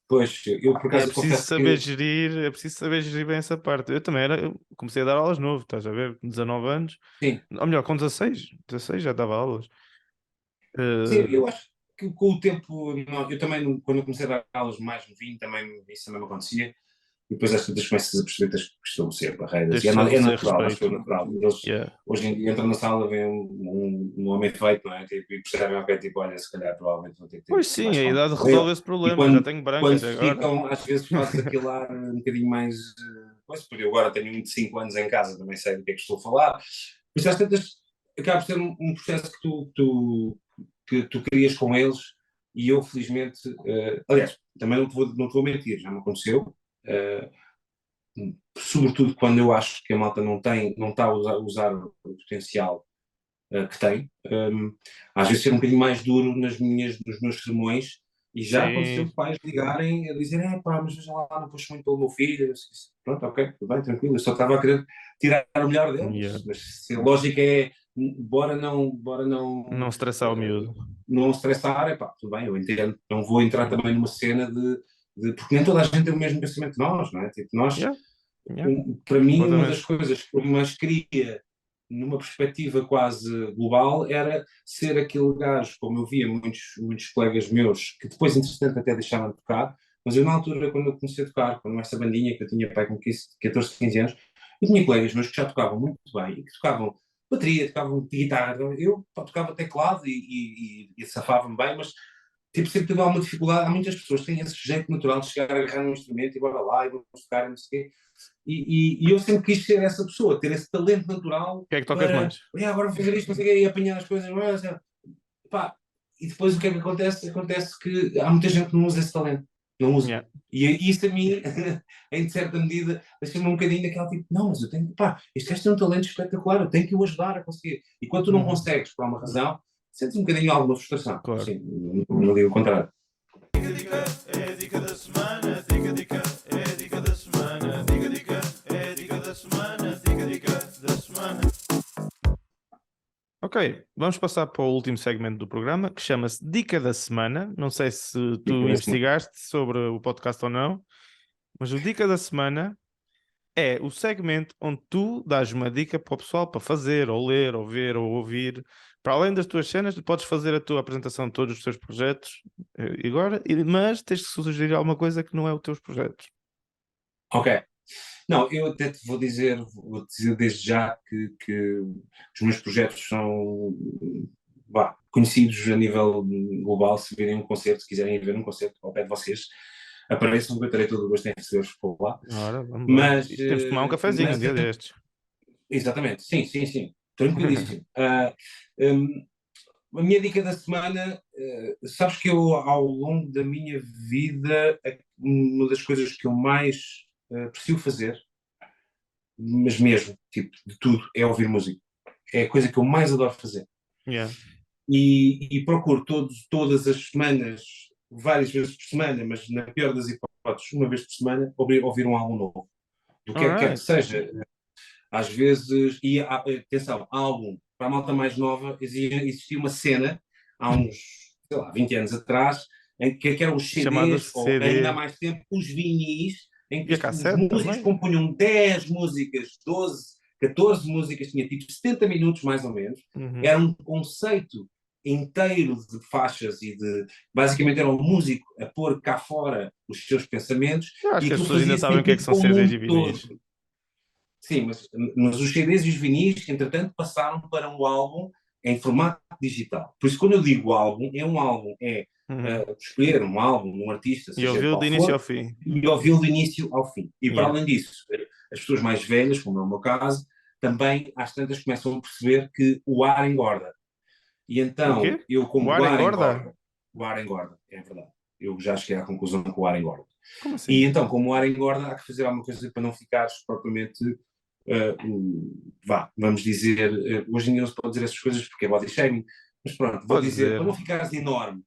pois, eu por É acaso preciso confesso saber que gerir, é preciso saber gerir bem essa parte. Eu também eu comecei a dar aulas novo, estás a ver? Com 19 anos, sim, ou melhor, com 16 já dava aulas. sim, Eh, eu acho que com o tempo, eu também, quando eu comecei a dar aulas mais novinho, também isso também me acontecia. E depois às tantas começas a perceber que tens que estabelecer barreiras. Tens E de é estabelecer natural, acho que é respeito. natural. Eles Yeah. hoje em dia entram na sala, vêem um homem feito, não é? Tipo, e percebem, ok, tipo, olha, se calhar provavelmente vou ter que ter Pois sim, mais a conta idade com ele. resolve esse E problema. Já quando, tenho quando brancas agora. ficam, às vezes fazes aquele ar um bocadinho mais. Pois, porque eu agora tenho 25 anos em casa, também sei do que é que estou a falar. Por isso às tantas acaba por ser um processo que tu crias com eles e eu felizmente, aliás, também não te vou mentir, já me aconteceu, sobretudo quando eu acho que a malta não está a usar o potencial que tem. Às vezes ser um bocadinho mais duro nos meus sermões, e já Sim. aconteceu pais ligarem a dizer, pá, mas veja lá, não puxo muito pelo meu filho. Eu disse, pronto, ok, tudo bem, tranquilo, eu só estava a querer tirar o melhor dele, Yeah. mas se a lógica é bora não Não estressar o miúdo. não estressar, pá, tudo bem, eu entendo, não vou entrar também numa cena porque nem toda a gente tem o mesmo pensamento que nós, não é? Tipo, nós, Yeah. Yeah. para mim, uma das Completamente. coisas que eu mais queria, numa perspectiva quase global, era ser aquele gajo, como eu via muitos colegas meus, que depois, entretanto, até deixaram de tocar, mas eu, na altura, quando eu comecei a tocar, com essa bandinha que eu tinha, pai, com 14, 15 anos, eu tinha colegas meus que já tocavam muito bem, e que tocavam bateria, tocavam guitarra, eu pá, tocava teclado e safava-me bem, mas tipo, sempre tive alguma dificuldade. Há muitas pessoas que têm esse jeito natural de chegar a agarrar um instrumento e bora lá e vamos tocar, não sei o quê. E eu sempre quis ser essa pessoa, ter esse talento natural O que é que tocas para, mais? agora vou fazer isto, não sei o quê, e apanhar as coisas. Pá, e depois o que é que acontece? Acontece que há muita gente que não usa esse talento. Não usa. Yeah. E isso a mim, em certa medida, deixa-me um bocadinho daquela tipo, não, mas eu tenho, pá, este gajo tem um talento espetacular, eu tenho que o ajudar a conseguir. E quando tu não consegues, por alguma razão, sentes um bocadinho alguma frustração. Claro. Sim, não digo o contrário. Dica é a dica da semana, dica é a dica da semana, dica é a dica da semana, dica da semana. Ok, vamos passar para o último segmento do programa, que chama-se Dica da Semana. Não sei se tu investigaste sobre o podcast ou não, mas o Dica da Semana é o segmento onde tu dás uma dica para o pessoal para fazer, ou ler, ou ver, ou ouvir. Para além das tuas cenas, tu podes fazer a tua apresentação de todos os teus projetos agora, mas tens que sugerir alguma coisa que não é os teus projetos. Ok. Não, eu até te vou dizer desde já que os meus projetos são conhecidos a nível global. Se virem um concerto, se quiserem ir ver um concerto ao pé de vocês, apareçam, que eu terei todo o gosto em receber-vos por lá. Ora, vamos lá. Mas, E temos de tomar um cafezinho um dia destes. exatamente, sim, tranquilíssimo. A minha dica da semana, sabes que eu, ao longo da minha vida, uma das coisas que eu mais aprecio fazer, mas mesmo, tipo, de tudo, é ouvir música. É a coisa que eu mais adoro fazer. Yeah. E procuro todas as semanas, várias vezes por semana, mas na pior das hipóteses, uma vez por semana, ouvir um álbum novo. Do que quer que Alright. seja. Às vezes, e atenção, álbum, para a malta mais nova, existia uma cena, há uns, sei lá, 20 anos atrás, em que eram os Chamada CDs, ou ainda há CD. mais tempo, os vinis, em E a que os cassete músicos também. compunham 10 músicas, 12, 14 músicas, tinha tipo 70 minutos mais ou menos. Uhum. Era um conceito inteiro de faixas e de. Basicamente era um músico a pôr cá fora os seus pensamentos Eu acho e que as aquilo pessoas ainda fazia sabem o que é sentido que são para o CDs e mundo vinis. todo. Sim, mas os CDs e os vinis, entretanto, passaram para um álbum em formato digital. Por isso, quando eu digo álbum, é Uhum. escolher um álbum, um artista, E seja ele ouviu qual de início ao for, fim. e ouvi-lo do início ao fim. E para Yeah. além disso, as pessoas mais velhas, como é o meu caso, também às tantas começam a perceber que o ar engorda. E O então, quê? eu O como ar o ar engorda? engorda, o ar engorda, é verdade. Eu já cheguei à conclusão que o ar engorda. Como E assim? então, como o ar engorda, há que fazer alguma coisa para não ficares propriamente, vamos dizer, hoje em dia não se pode dizer essas coisas porque é body shaming, mas pronto, vou Podes dizer, para não dizer. ficares enorme,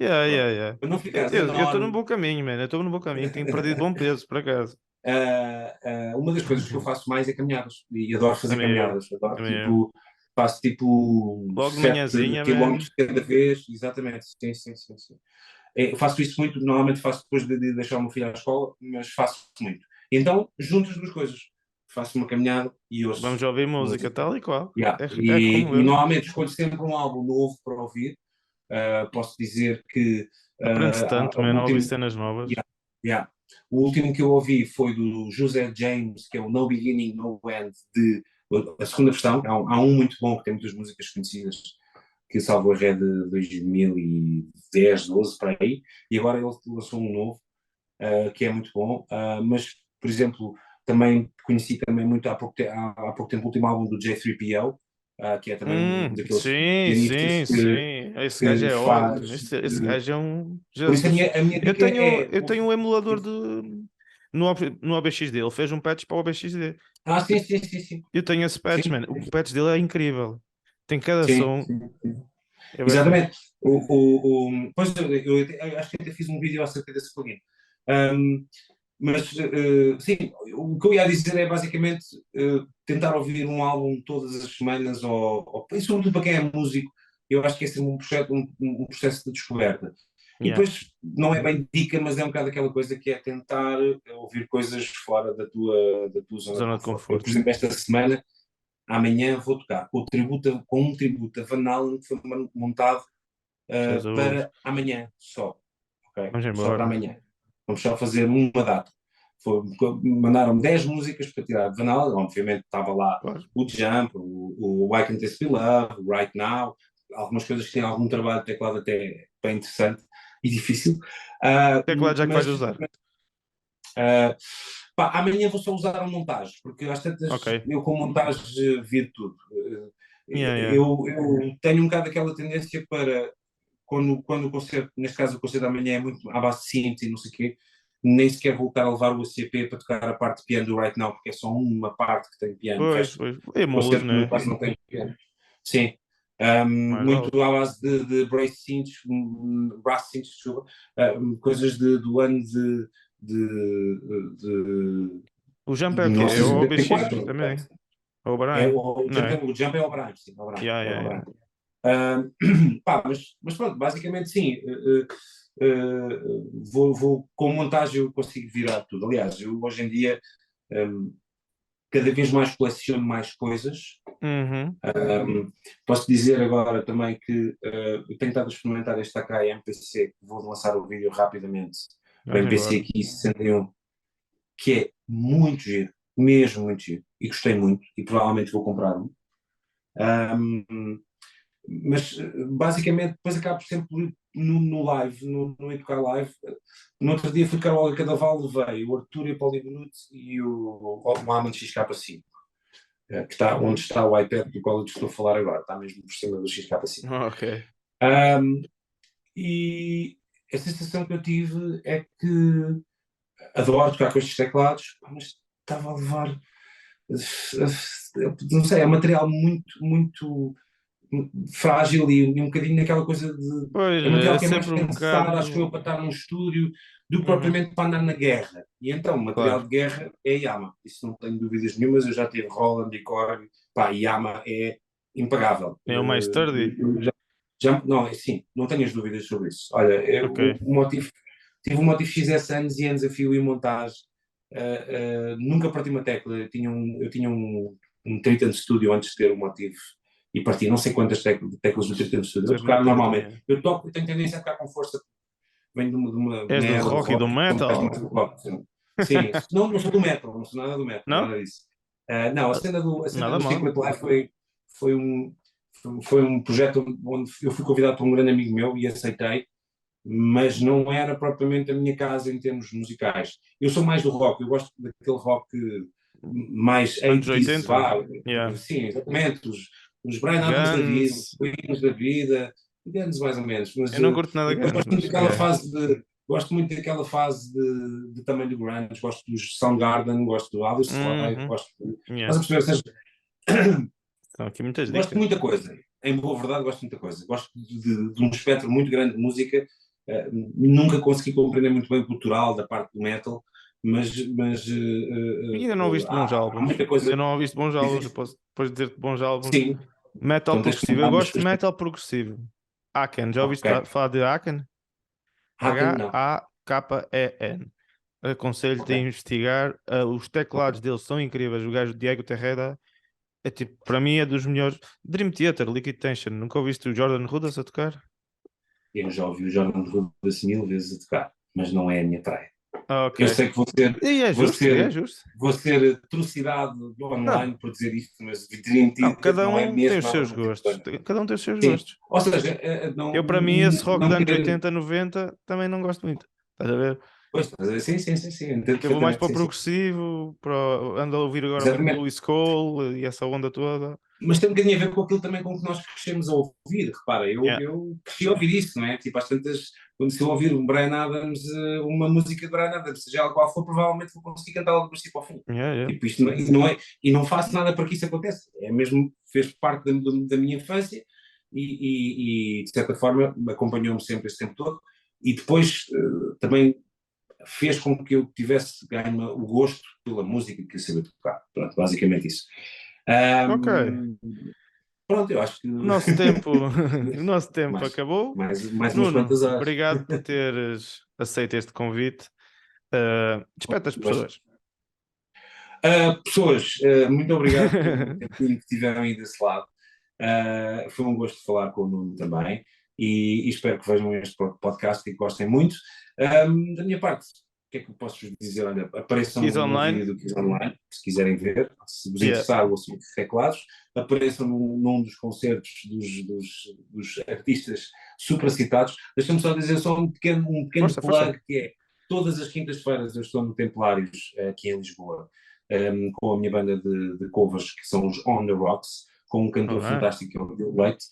Yeah, yeah, pronto, yeah. para não ficares Eu estou num enorme, bom caminho, mano. Eu estou num bom caminho. Tenho perdido bom peso, por acaso. uma das coisas que eu faço mais é caminhadas, e adoro fazer Também eu. caminhadas, adoro Também eu. tipo, faço tipo Logo de 7 manhãzinha, man. quilómetros de cada vez, exatamente, sim. Eu faço isso muito, normalmente faço depois de deixar o meu filho à escola, mas faço muito. Então, junto as duas coisas. Faço uma caminhada e ouço Vamos ouvir música, música. tal e qual. Yeah. É como E eu. normalmente escolho sempre um álbum novo para ouvir. Posso dizer que Aprende-se tanto, o man, a ouvir último, cenas novas. yeah, yeah. O último que eu ouvi foi do José James, que é o No Beginning, No End, a segunda versão. Há um muito bom, que tem muitas músicas conhecidas, que salvo erro é de 2010, 12, para aí, e agora ele lançou um novo, que é muito bom, mas, por exemplo, também conheci também muito há pouco tempo o último álbum do J3PO, que é também um daqueles pianistas Sim. Esse gajo que é ótimo. faz. Esse gajo é um Por isso Jesus. a minha dica é. Eu tenho um emulador no OBXD. Ele fez um patch para o OBXD. Sim. Eu tenho esse patch, Sim, man. O patch dele é incrível. Tem cada sim, som. sim, sim. É bem fixe. Exatamente. Pois eu acho que até fiz um vídeo acerca desse plugin. Mas, sim, o que eu ia dizer é basicamente tentar ouvir um álbum todas as semanas, e sobretudo para quem é músico, eu acho que é sempre um processo de descoberta. E Yeah. depois não é bem dica, mas é um bocado aquela coisa que é tentar ouvir coisas fora da tua zona de Zona de conforto. Eu, por conforto. exemplo, esta semana amanhã vou tocar com um tributo a Van Halen que foi montado Jesus. para amanhã só. Okay? Vamos Só para embora. amanhã. Vamos só fazer uma data. Mandaram 10 músicas para tirar de Van Halen. Obviamente estava lá Claro. o Jump, o Why Can't This Be Love, o Right Now, algumas coisas que têm algum trabalho de teclado até bem interessante e difícil. Teclado já que vais Mas usar. pá, amanhã vou só usar a montagem, porque às tantas Ok. eu com montagem viro tudo. Yeah. Eu tenho um bocado aquela tendência para quando o concerto, neste caso o concerto de amanhã é muito à base de synth e não sei o quê, nem sequer voltar a levar o ACP para tocar a parte de piano do Right Now, porque é só uma parte que tem piano, o Pois, resto pois. É do mood, concerto né? quase não tem piano. Sim. Mais vale. Muito à base de brass synths, brass synths, desculpa, coisas do ano de O Jump é o quê? É o OBX 1974. também. Ou o É, Brian. Não é? o jump é o Brahms, sim, é o Brahms, é o Yeah. Brahms. Pá, mas pronto, basicamente sim. Com montagem eu consigo virar tudo. Aliás, eu hoje em dia cada vez mais coleciono mais coisas. Uhum. Posso dizer agora também que eu tenho estado a experimentar este Akai MPC, que vou lançar o vídeo rapidamente, o Vamos MPC embora. aqui 61, que é muito giro, mesmo muito giro, e gostei muito, e provavelmente vou comprar um. Mas basicamente depois acabo sempre no live, no Educar Live. No outro dia fui Carol Cadaval, levei o Artur e o Polyglot e o Mohamed XK5, que está onde está o iPad do qual eu te estou a falar agora, está mesmo por cima do XK5. Ok. E a sensação que eu tive é que adoro tocar com estes teclados, mas estava a levar, não sei, é um material muito frágil e um bocadinho naquela coisa de. Pois, É material é que é mais sempre um pensado, acho eu, bocado. para estar num estúdio do que Uhum. propriamente para andar na guerra. E então, o material Claro. de guerra é Yamaha, isso não tenho dúvidas nenhumas. Eu já tive Roland e Korg, pá, Yamaha é impagável. É o mais sturdy. Não, assim, não tenho as dúvidas sobre isso. Olha, Ok. tive um Motif XS anos e anos a fio e montagem. Nunca parti uma tecla. Eu tinha um Triton Studio antes de ter o Motif e parti não sei quantas teclas do Triton Studio. Eu Tu és tocar muito tardinho. normalmente. Eu toco, eu tenho tendência a tocar com força. Venho de uma És do era de rock e do rock, então toco metal? mais do rock. Sim, não sou do metal, não sou nada do metal, Não? nada disso. Não, a cena Nada do mal. Secret Life foi um, foi um projeto onde eu fui convidado por um grande amigo meu e aceitei, mas não era propriamente a minha casa em termos musicais. Eu sou mais do rock, eu gosto daquele rock mais Anos 80s, 80? vá, Yeah. sim, exatamente, os Bryan Adams da vida, os Guns. Queens da vida, Guns mais ou menos, mas Eu não curto nada eu de Guns, gosto muito mas daquela yeah. fase de também do grunge, gosto dos Soundgarden, gosto do Audioslave, Uhum. gosto, Yeah. mas a perceber, ou seja, Estão aqui muitas gosto de dicas. muita coisa, em boa verdade gosto de muita coisa, gosto de um espectro muito grande de música. Nunca consegui compreender muito bem o cultural da parte do metal, mas E ainda não ouviste bons há álbuns. muita coisa. Ainda não ouviste bons álbuns. Eu Dizes? posso depois dizer-te bons álbuns. Sim, Metal então tens que me progressivo. Eu dar umas gosto de sugestões. metal progressivo. Aken. Já ouviste Ok, falar de Aken? Haken não. Haken. Aconselho-te a Ok. investigar. Os teclados deles são incríveis. O gajo Diego Terreda é tipo, para mim é dos melhores. Dream Theater, Liquid Tension. Nunca ouviste o Jordan Rudess a tocar? Eu já ouvi o Jordan Rudess 1000 vezes a tocar, mas não é a minha praia. Ok. Eu sei que E é vou justo, e é ser, justo. vou ser trucidado Não, online por dizer isto, mas Dream não, Theater cada não é um tem mesmo os nada seus do meu tipo de gostos. banda. Cada um tem os seus Sim, gostos. ou seja, Eu, para mim, esse rock não dos anos querer. 80, 90, também não gosto muito. Estás a ver? Pois, sim, entendo Eu vou mais perfeitamente, para o sim, sim. progressivo, ando a ouvir agora muito Exatamente. Louis Cole e essa onda toda. Mas tem um bocadinho a ver com aquilo também com que nós crescemos a ouvir. Repara, Yeah. eu cresci a ouvir isso, não é? Tipo, às tantas, quando se eu ouvir um Bryan Adams, uma música de Bryan Adams, seja ela qual for, provavelmente vou conseguir cantá-la do princípio ao fim. Yeah. Tipo, isto não faço nada para que isso aconteça. É mesmo, fez parte da minha infância e, de certa forma, acompanhou-me sempre esse tempo todo. E depois também fez com que eu tivesse ganho o gosto pela música que eu sabia tocar. Pronto, basicamente isso. Ok. Pronto, eu acho que O nosso tempo, o nosso tempo mais, acabou. mais umas Nuno, quantas horas. obrigado por teres aceito este convite. Despete as Gosto. pessoas. Pessoas, muito obrigado pelo tempinho que tiveram aí desse lado. Foi um gosto falar com o Nuno também e espero que vejam este podcast e que gostem muito. Da minha parte, o que é que eu posso vos dizer? Olha, apareçam Kiss no Online. vídeo do Kiss Online, se quiserem ver, se vos Yeah. interessar o assunto de teclados, apareçam num dos concertos dos artistas supracitados. Deixa-me só dizer só um pequeno Força, plug, força. que é, todas as quintas-feiras eu estou no Templários, aqui em Lisboa, com a minha banda de covers, que são os On The Rocks, com um cantor Ok. fantástico que é o Bill Leite,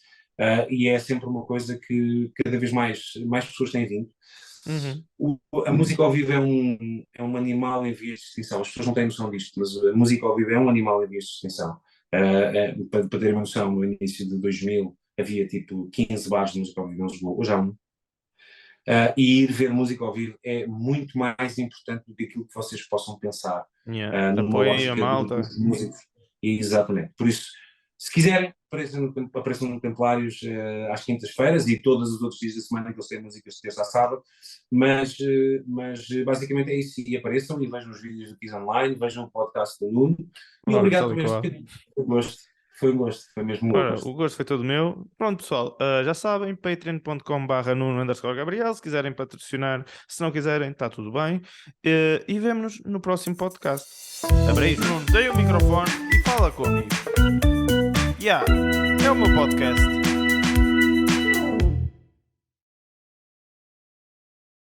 e é sempre uma coisa que cada vez mais pessoas têm vindo. Uhum. A música ao vivo é um animal em vias de extinção. As pessoas não têm noção disto, mas a música ao vivo é um animal em vias de extinção. Para terem uma noção, no início de 2000 havia tipo 15 bares de música ao vivo em Lisboa, hoje há um. E ir ver música ao vivo é muito mais importante do que aquilo que vocês possam pensar, Yeah. numa Apoiem a lógica malta. dos músicos. Exatamente. Por isso, se quiserem, apareçam no Templários às quintas-feiras e todos os outros dias da semana que eles têm músicas de terça a sábado, mas basicamente é isso. E apareçam e vejam os vídeos do Kiss Online, vejam o podcast do Nuno. E Ora, obrigado tal por e este qual. bocadinho. Foi um gosto, foi mesmo um Ora, gosto. o gosto foi todo meu. Pronto, pessoal, já sabem, patreon.com/Nuno_Gabriel, se quiserem patrocinar, se não quiserem, está tudo bem. E vemo-nos no próximo podcast. Abreis, Nuno, tem o microfone e fala comigo. Yeah, é o meu podcast.